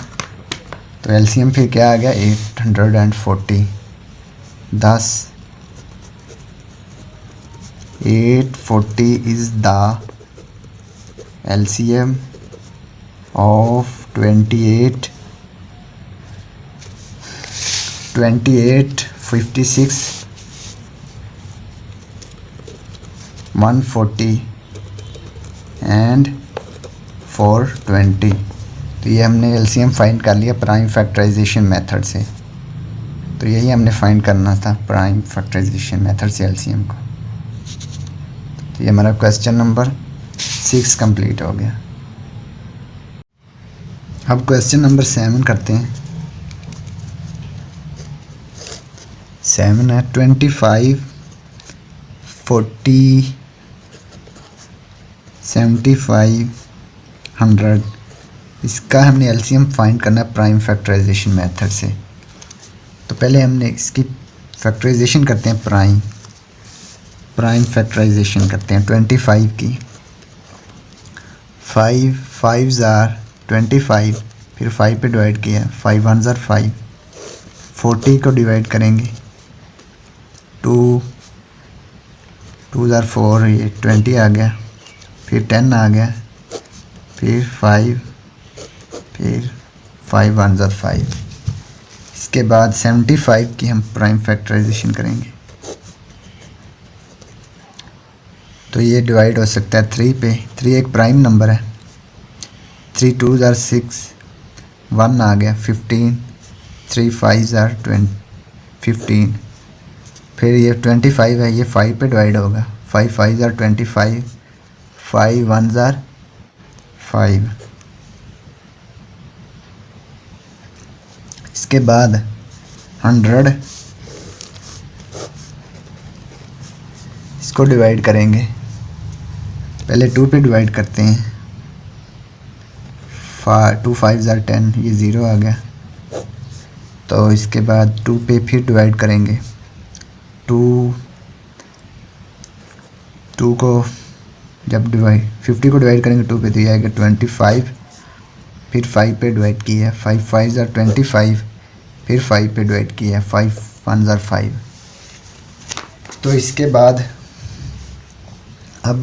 तो एलसीएम फिर क्या आ गया 840 10 840 is the LCM of 28 56 140 and 420। तो ये हमने एलसीएम फाइंड कर लिया प्राइम फैक्टराइजेशन मेथड से। तो यही हमने फाइंड करना था प्राइम फैक्टराइजेशन मेथड से एलसीएम को। तो ये हमारा क्वेश्चन नंबर 6 कंप्लीट हो गया। अब क्वेश्चन नंबर 7 करते हैं। 7 है 25 40 75 100। इसका हमने एलसीएम फाइंड करना है प्राइम फैक्टराइजेशन मेथड से। तो पहले हमने इसकी फैक्टराइजेशन करते हैं प्राइम फैक्टराइजेशन करते हैं 25 की। 5 5s आर 25, फिर 5 पे डिवाइड किया, 5 1s आर 5। 40 को डिवाइड करेंगे 2 2s आर 4, ये 20 आ गया, फिर 10 आ गया, फिर 5, फिर 5 1s आर 5। इसके बाद 75 की हम प्राइम फैक्टराइजेशन करेंगे। तो ये डिवाइड हो सकता है 3 पे। 3 एक प्राइम नंबर है। 3 2s आर 6, 1 आ गया 15, 3 5s आर 15। फिर ये 25 है, ये 5 पे डिवाइड होगा, 5 5s आर 25, 5 1s आर 5। इसके बाद 100 इसको डिवाइड करेंगे। पहले 2 पे डिवाइड करते हैं, 2 5s आर 10, ये 0 आ गया। तो इसके बाद 2 पे फिर डिवाइड करेंगे। 2 को जब 50 को डिवाइड करेंगे 2 पे तो ये आएगा 25, फिर 5 पे डिवाइड किया, 5 5s आर 25, फिर 5 पे डिवाइड किया, 5 1s आर 5। तो इसके बाद अब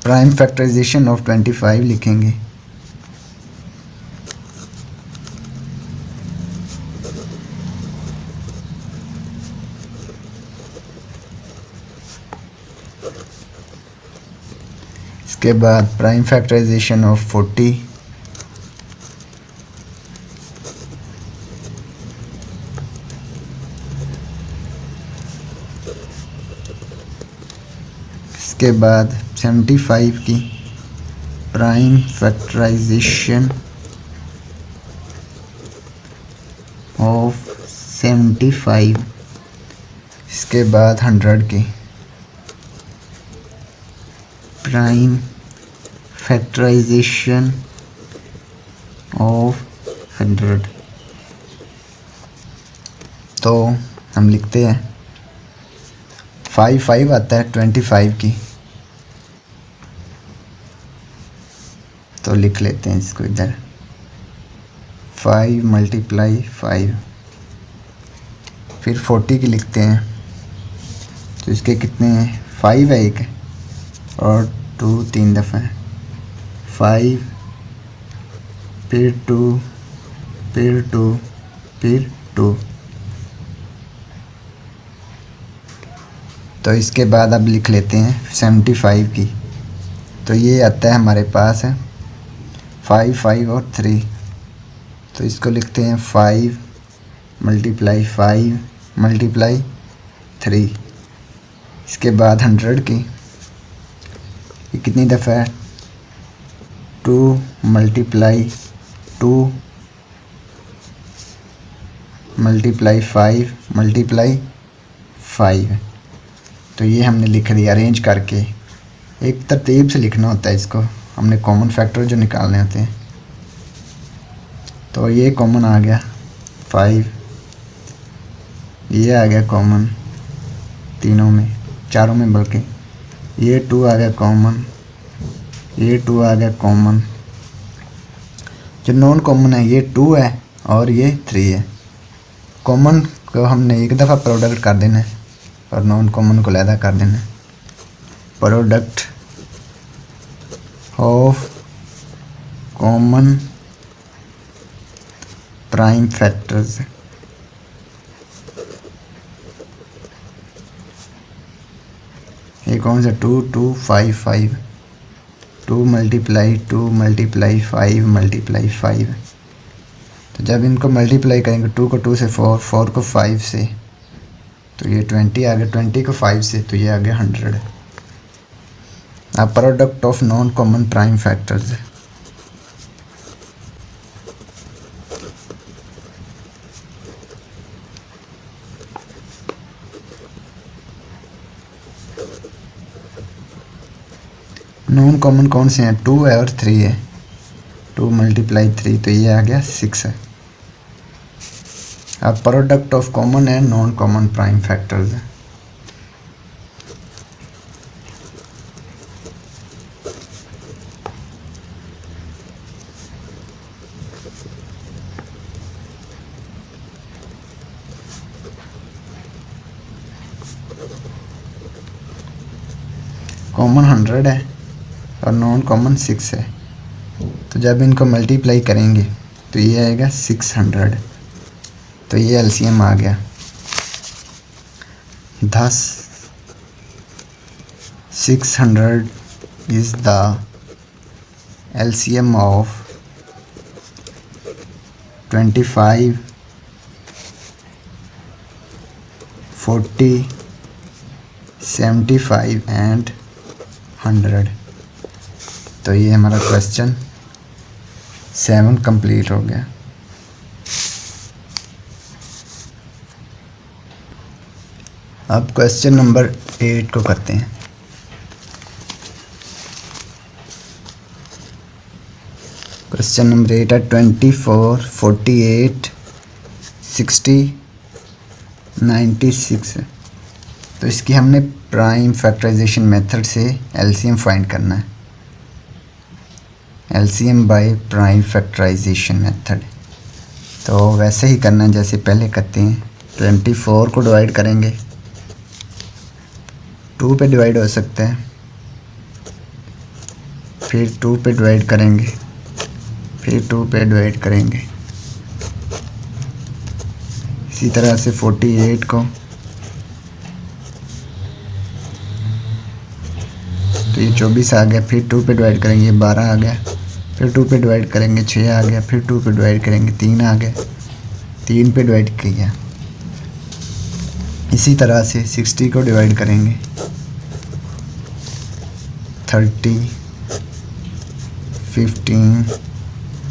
प्राइम फैक्टराइजेशन ऑफ 25 लिखेंगे। इसके बाद प्राइम फैक्टराइजेशन ऑफ 40। इसके बाद 75 की प्राइम फैक्टराइजेशन ऑफ 75। इसके बाद 100 की प्राइम फैक्टराइजेशन ऑफ 100। तो हम लिखते हैं 5 5 आता है 25 की, तो लिख लेते हैं इसको इधर 5 × 5। फिर 40 की लिखते हैं, तो इसके कितने हैं, 5 है एक और 2 3 दफ़ा है, 5 फिर 2 फिर 2 फिर 2। तो इसके बाद अब लिख लेते हैं 75 की। तो ये आता है हमारे पास है 5 5 और 3। तो इसको लिखते हैं 5 × 5 × 3। इसके बाद 100 की, ये कितनी दफ़ा है, 2 × 2 × 5 × 5। तो ये हमने लिख दिया अरेंज करके। एक तरतीब से लिखना होता है इसको, हमने कॉमन फैक्टर जो निकालने होते हैं। तो ये कॉमन आ गया 5, ये आ गया कॉमन तीनों में, चारों में बल्कि, ये 2 आ गया कॉमन, ये 2 आ गया कॉमन। जो नॉन कॉमन है ये 2 है और ये 3 है। कॉमन को हमने एक दफ़ा प्रोडक्ट कर देना है और नॉन कॉमन को अलहदा कर देना है। Product of common prime factors, ये कौन सा 2 2 5 5, 2 मल्टीप्लाई 2 मल्टीप्लाई 5 मल्टीप्लाई 5। तो जब इनको मल्टीप्लाई करेंगे 2 को 2 से 4, 4 को 5 से, तो ये 20 आ गया, 20 को 5 से तो ये आ गया 100। अब product of non common prime factors, non common कौन से हैं? 2 है और 3 है। 2 मल्टीप्लाई 3 तो ये आ गया 6 है। अब product of common and non common prime factors, common 100 है और नॉन कॉमन 6 है। तो जब इनको मल्टीप्लाई करेंगे तो ये आएगा 600। तो ये एलसीएम आ गया। thus 600 is the LCM of 25, 40, 75 and 100। तो ये हमारा क्वेश्चन 7 कंप्लीट हो गया। अब क्वेश्चन नंबर 8 को करते हैं। क्वेश्चन नंबर 8 है 24, 48, 60, 96। तो इसकी हमने प्राइम फैक्टराइजेशन मेथड से एलसीएम फाइंड करना है। LCM by prime factorisation method. तो वैसे ही करना है जैसे पहले करते हैं। 24 को डिवाइड करेंगे, 2 पे डिवाइड हो सकता है, फिर 2 पे डिवाइड करेंगे, फिर 2 पे डिवाइड करेंगे। इसी तरह से 48 को, तो ये 24 आ गया, फिर 2 पे डिवाइड करेंगे 12 आ गया, फिर 2 पे डिवाइड करेंगे 6 आ गया, फिर 2 पे डिवाइड करेंगे 3 आ गया, 3 पे डिवाइड किया। इसी तरह से 60 को डिवाइड करेंगे, 30, 15,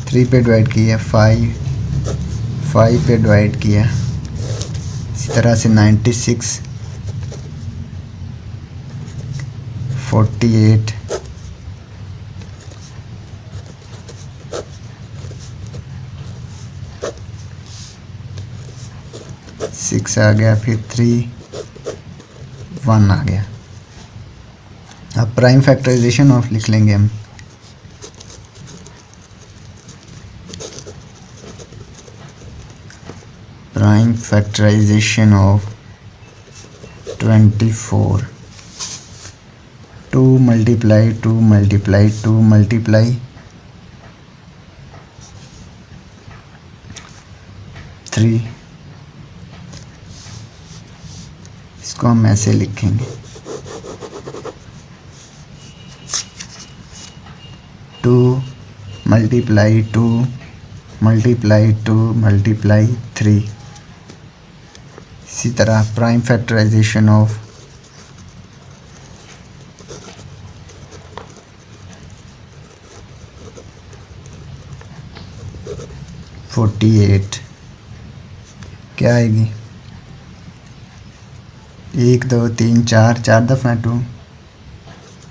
3 पे डिवाइड किया, 5 पे डिवाइड किया। इसी तरह से 96, 48, 6 आ गया, फिर 3, 1 आ गया। अब प्राइम फैक्टराइजेशन ऑफ लिख लेंगे हम। Prime factorisation of 24, 2 multiply 2 multiply 2 multiply 3। इसको हम ऐसे लिखेंगे 2 मल्टीप्लाई 2 मल्टीप्लाई 2 मल्टीप्लाई 3। इसी तरह प्राइम फैक्टराइजेशन ऑफ 48 क्या आएगी? 1 2 3 4, 4 दफ़ा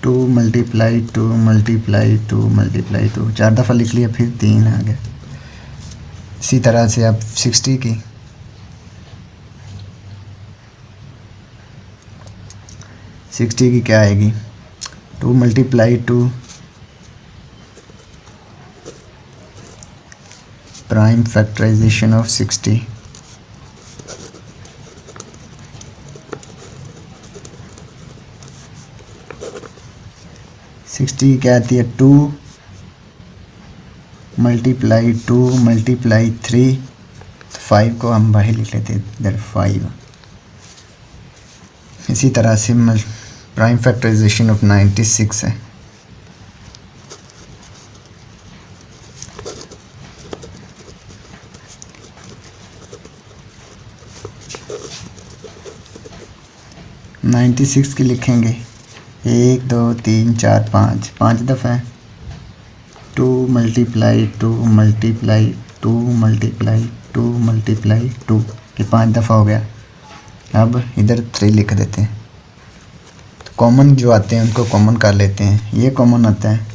2 मल्टीप्लाई 2 मल्टीप्लाई 2 मल्टीप्लाई 2, 4 दफ़ा लिख लिया, फिर 3 आ गया। इसी तरह से अब 60 की, 60 की क्या आएगी? 2 multiply 2 prime factorisation of 60। Sixty क्या आती है, 2 मल्टीप्लाई 2 मल्टीप्लाई 3, 5 को हम बाहर लिख लेते हैं इधर 5। इसी तरह से प्राइम फैक्टराइजेशन ऑफ 96 है। नाइन्टी सिक्स की लिखेंगे 1 2 3 4 5, 5 दफ़ा है। 2 मल्टीप्लाई 2 मल्टीप्लाई 2 मल्टीप्लाई 2 मल्टीप्लाई 2, ये 5 दफ़ा हो गया। अब इधर 3 लिख देते हैं। तो कॉमन जो आते हैं उनको कॉमन कर लेते हैं। ये कॉमन आता है,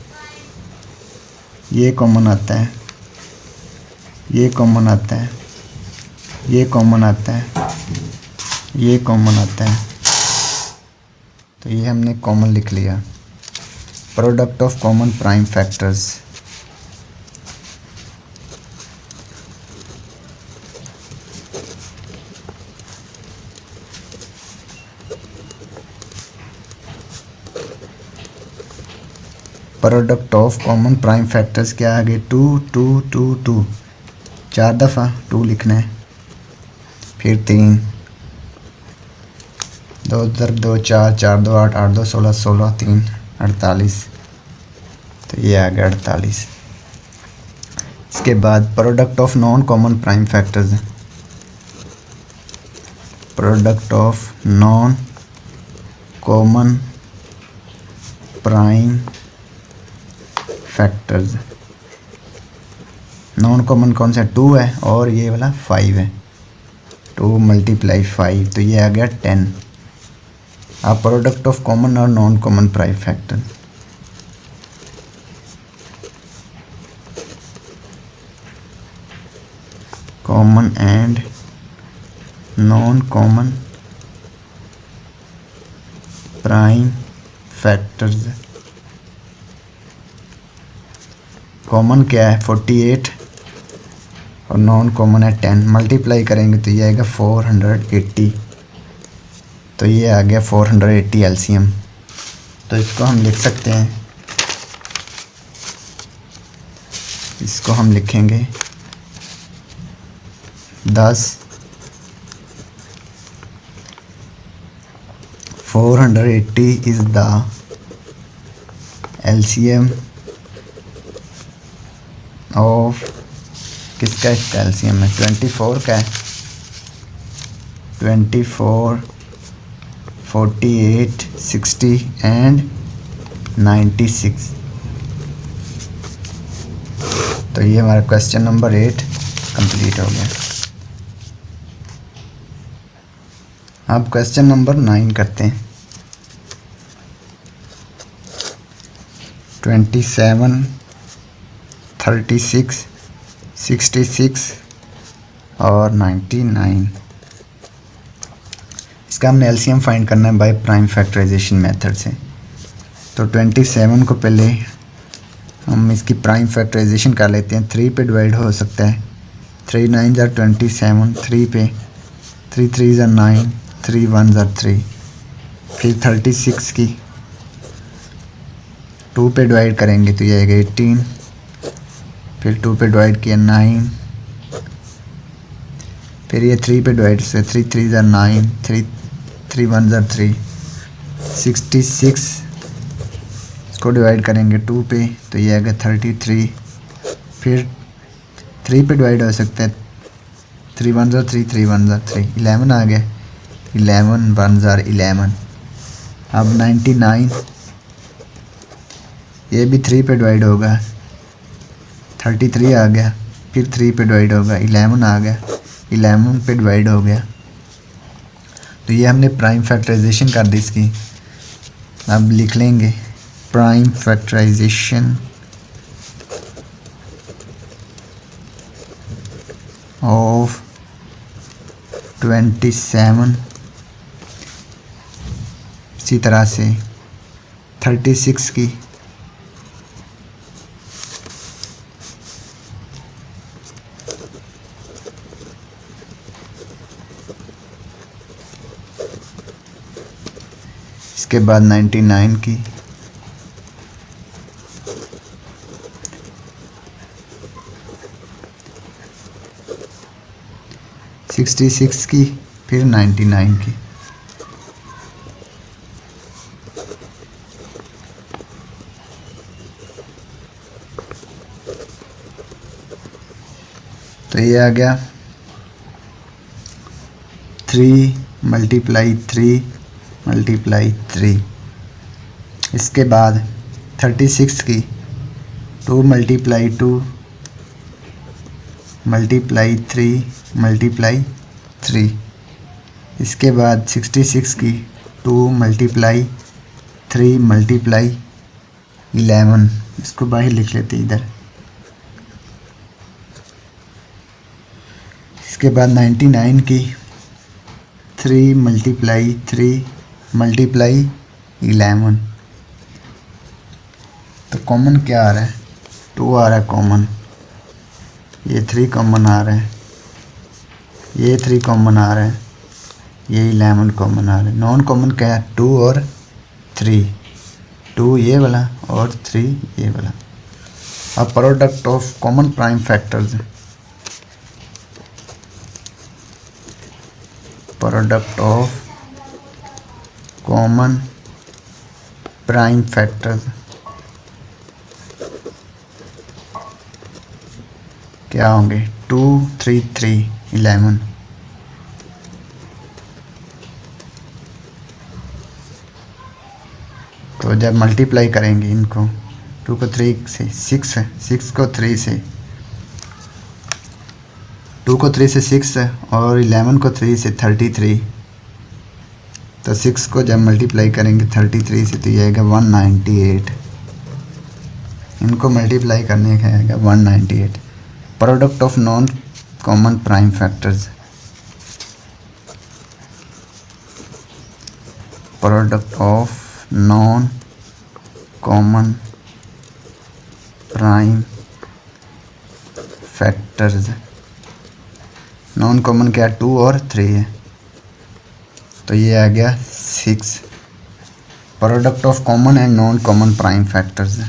ये कॉमन आता है, ये कॉमन आता है, ये कॉमन आता है, ये कॉमन आता है। तो ये हमने कॉमन लिख लिया। Product of common prime factors. Product of common prime factors क्या आगे 2 2 2 2, 4 दफ़ा 2 लिखना है। फिर 3, 2 × 2 4, 4 2 8, 8 2 16, 16 3 48। तो ये आ गया 48। इसके बाद product of non common prime factors. Product of non common prime factors. Non common कौन सा, 2 है और ये वाला 5 है। 2 मल्टीप्लाई 5, तो ये आ गया 10। अब प्रोडक्ट ऑफ कॉमन और non common prime factor. Common and non common prime factors. Common क्या है 48 और नॉन कॉमन है 10। मल्टीप्लाई करेंगे तो ये आएगा 480। तो ये आ गया 480 एलसीएम। तो इसको हम लिख सकते हैं, इसको हम लिखेंगे 10 480 इज़ द एलसीएम ऑफ, किसका इसका एलसीएम है 24 का है। 24 48 60 एंड 96। तो ये हमारा क्वेश्चन नंबर 8 कंप्लीट हो गया। अब क्वेश्चन नंबर 9 करते हैं। 27 36 66 और 99। इसका हमने एलसीएम फाइंड करना है बाय प्राइम फैक्टराइजेशन मेथड से। तो 27 को पहले हम इसकी प्राइम फैक्टराइजेशन कर लेते हैं। 3 पे डिवाइड हो सकता है। 3 9 ज़ा 27, 3 पे 3 3 ज़ा 9, 3 1 ज़ा 3। फिर 36 की 2 पे डिवाइड करेंगे तो ये आएगा 18। फिर 2 पे डिवाइड किया 9। फिर ये 3 पे डिवाइड से 3 3 ज़ा 9, 3 1 ज़ा 3, 66। इसको डिवाइड करेंगे 2 पे तो ये आएगा 33। फिर 3 पे डिवाइड हो सकता है। 3 1 ज़ा 3, 3 1 ज़ा 3, 11 आ गया। 11 1 ज़ा 11। अब 99, ये भी 3 पे डिवाइड होगा। 33 आ गया। फिर 3 पे डिवाइड होगा। 11 आ गया। 11 पे डिवाइड हो गया। तो ये हमने प्राइम फैक्टराइजेशन कर दी इसकी। अब लिख लेंगे प्राइम फैक्टराइजेशन ऑफ 27। इसी तरह से 36 की इसके बाद 99 की, सिक्सटी सिक्स की, फिर 99 की। तो ये आ गया 3 मल्टीप्लाई 3 मल्टीप्लाई 3। इसके बाद 36 की 2 मल्टीप्लाई 2 मल्टीप्लाई 3 मल्टीप्लाई 3। इसके बाद 66 की 2 मल्टीप्लाई 3 मल्टीप्लाई 11। इसको बाहर लिख लेते इधर। इसके बाद 99 की 3 मल्टीप्लाई 3 मल्टीप्लाई 11। तो कॉमन क्या आ रहा है? 2 आ रहा है कॉमन। ये 3 कॉमन आ रहा है, ये 3 कॉमन आ रहा है, ये 11 कॉमन आ रहा है। नॉन कॉमन क्या है? 2 और 3। 2 ये वाला और 3 ये वाला। अब product of common prime factors, product of common prime factors क्या होंगे? 2 3 3 11। तो जब मल्टीप्लाई करेंगे इनको, 2 को 3 से 6 है, 6 को 3 से, 2 को 3 से 6 है और 11 को 3 से 33। तो 6 को जब मल्टीप्लाई करेंगे 33 से तो ये आएगा 198। इनको मल्टीप्लाई करने का आएगा 198। Product of non common prime factors, product of non common prime factors. Non common क्या? 2 और 3 है, तो ये आ गया 6। Product of common and non common prime factors.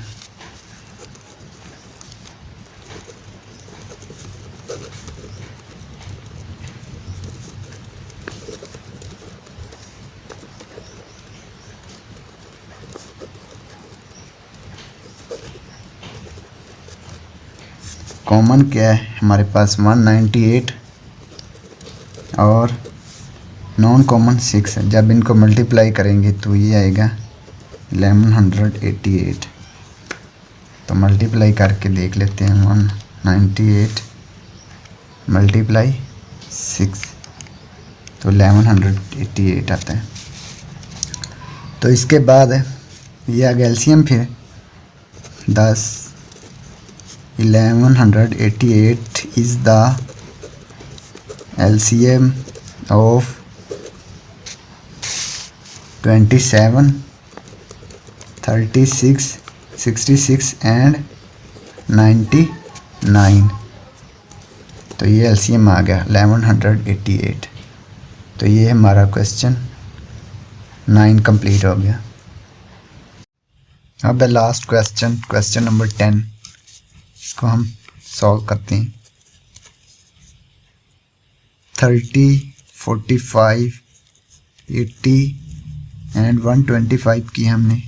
Common क्या है हमारे पास? 198 और नॉन कॉमन 6 है। जब इनको मल्टीप्लाई करेंगे तो ये आएगा 1188। तो मल्टीप्लाई करके देख लेते हैं। 198 मल्टीप्लाई 6 तो 1188 आता है। तो इसके बाद ये आ गया एलसीएम। फिर 10 1188 is the LCM of 27, 36, 66 and 99। तो ये LCM आ गया 1188। तो ये हमारा क्वेश्चन 9 कंप्लीट हो गया। अब the last question, question number 10, इसको हम सॉल्व करते हैं। 30, 45, 80 एंड 125 की हमने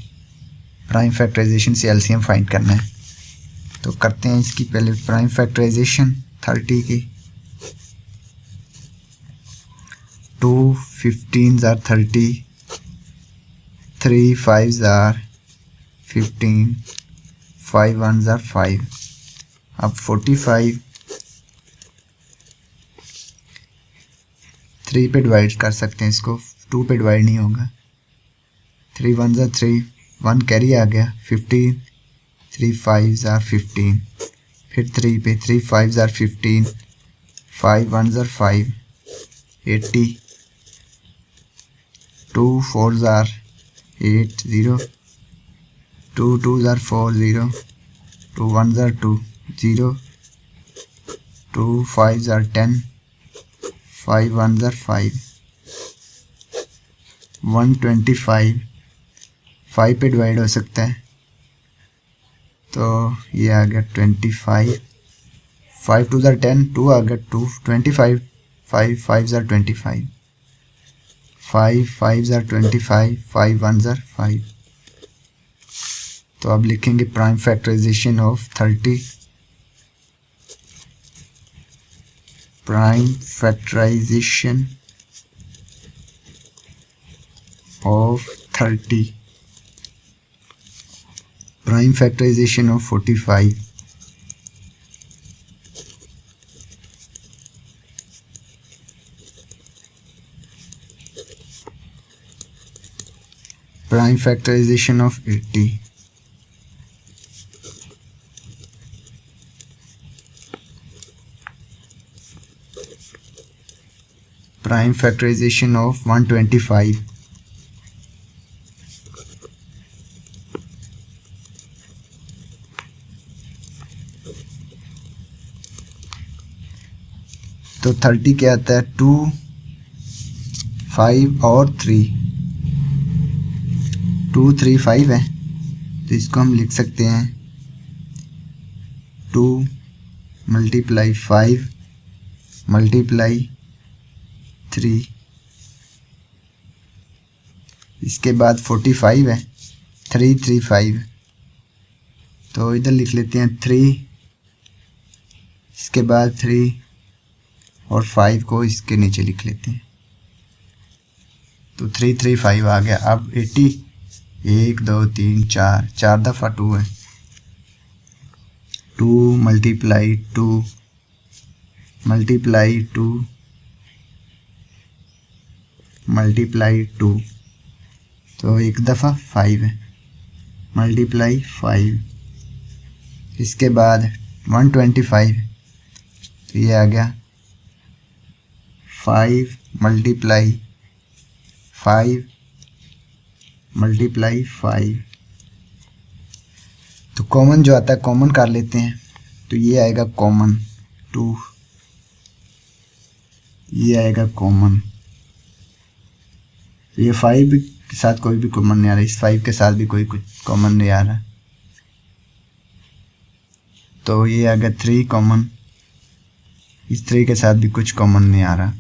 प्राइम फैक्टराइजेशन से एलसीएम फाइंड करना है। तो करते हैं इसकी पहले प्राइम फैक्टराइजेशन 30 की। 2 15s are 30, 3 5s are 15, 5 1s are 5। अब 45 3 पे डिवाइड कर सकते हैं इसको, 2 पे डिवाइड नहीं होगा। 3 1s are 3, 1 कैरी आ गया। 15, 3 5s are 15, फिर 3 पे 3 5s are 15, 5 1s are 5, 80, 2 4s are 8, 0, 2 2s are 4, 0, 2 1s are 2, 0, 2 5s are 10, 5 1s are 5, 125 5 पे डिवाइड हो सकता है, तो ये आ गया 25, 5 2 ज़ार 10, 2 आ गया 2, 25, 5 5 ज़ार 25, 5 5 ज़ार 25, 5 1 ज़ार 5। तो अब लिखेंगे prime factorisation of 30, prime factorisation of 30, prime factorisation of 45, prime factorisation of 80, prime factorisation of 125, तो 30 क्या आता है 2 5 और 3, 2 3 5 है, तो इसको हम लिख सकते हैं 2 मल्टीप्लाई 5 मल्टीप्लाई 3, इसके बाद 45 है, 3 3 5, तो इधर लिख लेते हैं 3, इसके बाद 3 और 5 को इसके नीचे लिख लेते हैं, तो 3 3 5 आ गया। अब 80, 1 2 3 4, 4 दफ़ा 2 है, 2 मल्टीप्लाई 2 मल्टीप्लाई 2 मल्टीप्लाई 2, तो एक दफ़ा 5 है, मल्टीप्लाई 5, इसके बाद 125, तो ये आ गया 5 मल्टीप्लाई 5 मल्टीप्लाई 5, तो कॉमन जो आता है कॉमन कर लेते हैं, तो ये आएगा कॉमन 2, ये आएगा कॉमन, तो ये 5 के साथ कोई भी कॉमन नहीं आ रहा, इस 5 के साथ भी कोई कुछ कॉमन नहीं आ रहा, तो ये आ गया 3 कॉमन, इस 3 के साथ भी कुछ कॉमन नहीं आ रहा,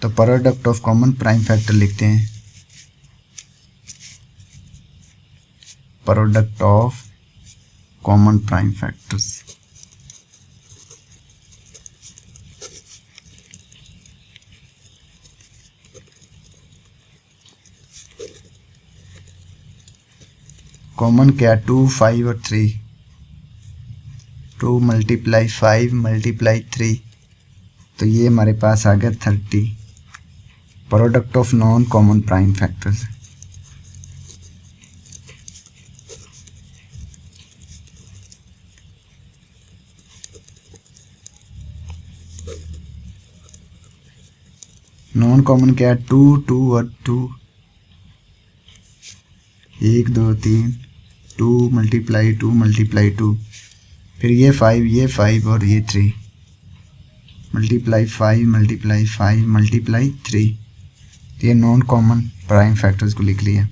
तो product of common prime factor लिखते हैं, product of common prime factors. Common क्या 2 5 और 3, 2 मल्टीप्लाई 5 मल्टीप्लाई 3, तो ये हमारे पास आ गया 30, product of non common prime factors. Non common क्या है 2 2 और 2, 1 2 3, 2 मल्टीप्लाई 2 मल्टीप्लाई 2, फिर ये 5 और ये 3, मल्टीप्लाई 5 मल्टीप्लाई 5 मल्टीप्लाई 3, ये नॉन कॉमन प्राइम फैक्टर्स को लिख लिया।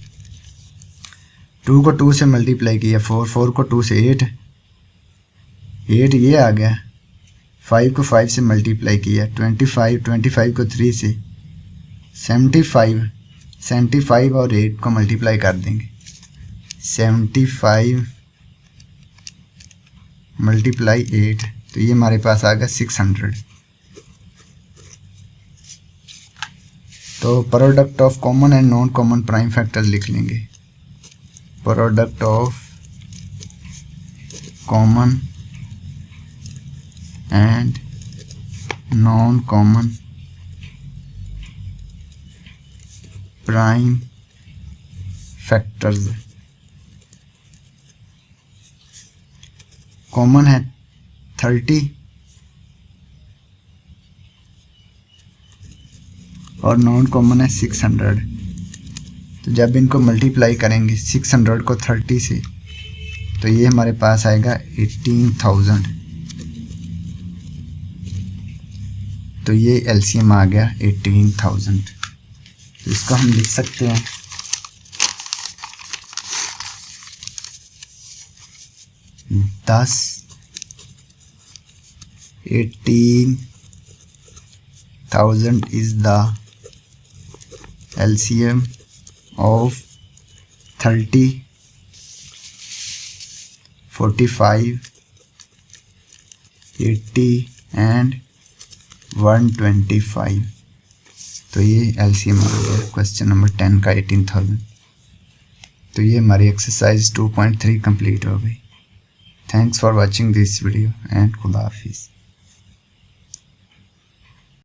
2 को 2 से मल्टीप्लाई किया 4, 4 को 2 से 8, 8 ये आ गया, 5 को 5 से मल्टीप्लाई किया 25, 25 को 3 से 75, 75 और 8 को मल्टीप्लाई कर देंगे, 75 मल्टीप्लाई 8, तो ये हमारे पास आ गया 600। तो product of common and non common prime factors लिख लेंगे, product of common and non common prime factors. Common है 30 और नॉन कॉमन है 600, तो जब इनको मल्टीप्लाई करेंगे 600 को 30 से, तो ये हमारे पास आएगा 18,000, तो ये एलसीएम आ गया 18,000। तो इसको हम लिख सकते हैं 10 18,000 is the LCM of 30 45 80 and 125। तो ये LCM आ गया क्वेश्चन नंबर 10 का 18,000। तो ये हमारी एक्सरसाइज 2.3 कंप्लीट हो गई। Thanks for watching this video and खुदा हाफिज़।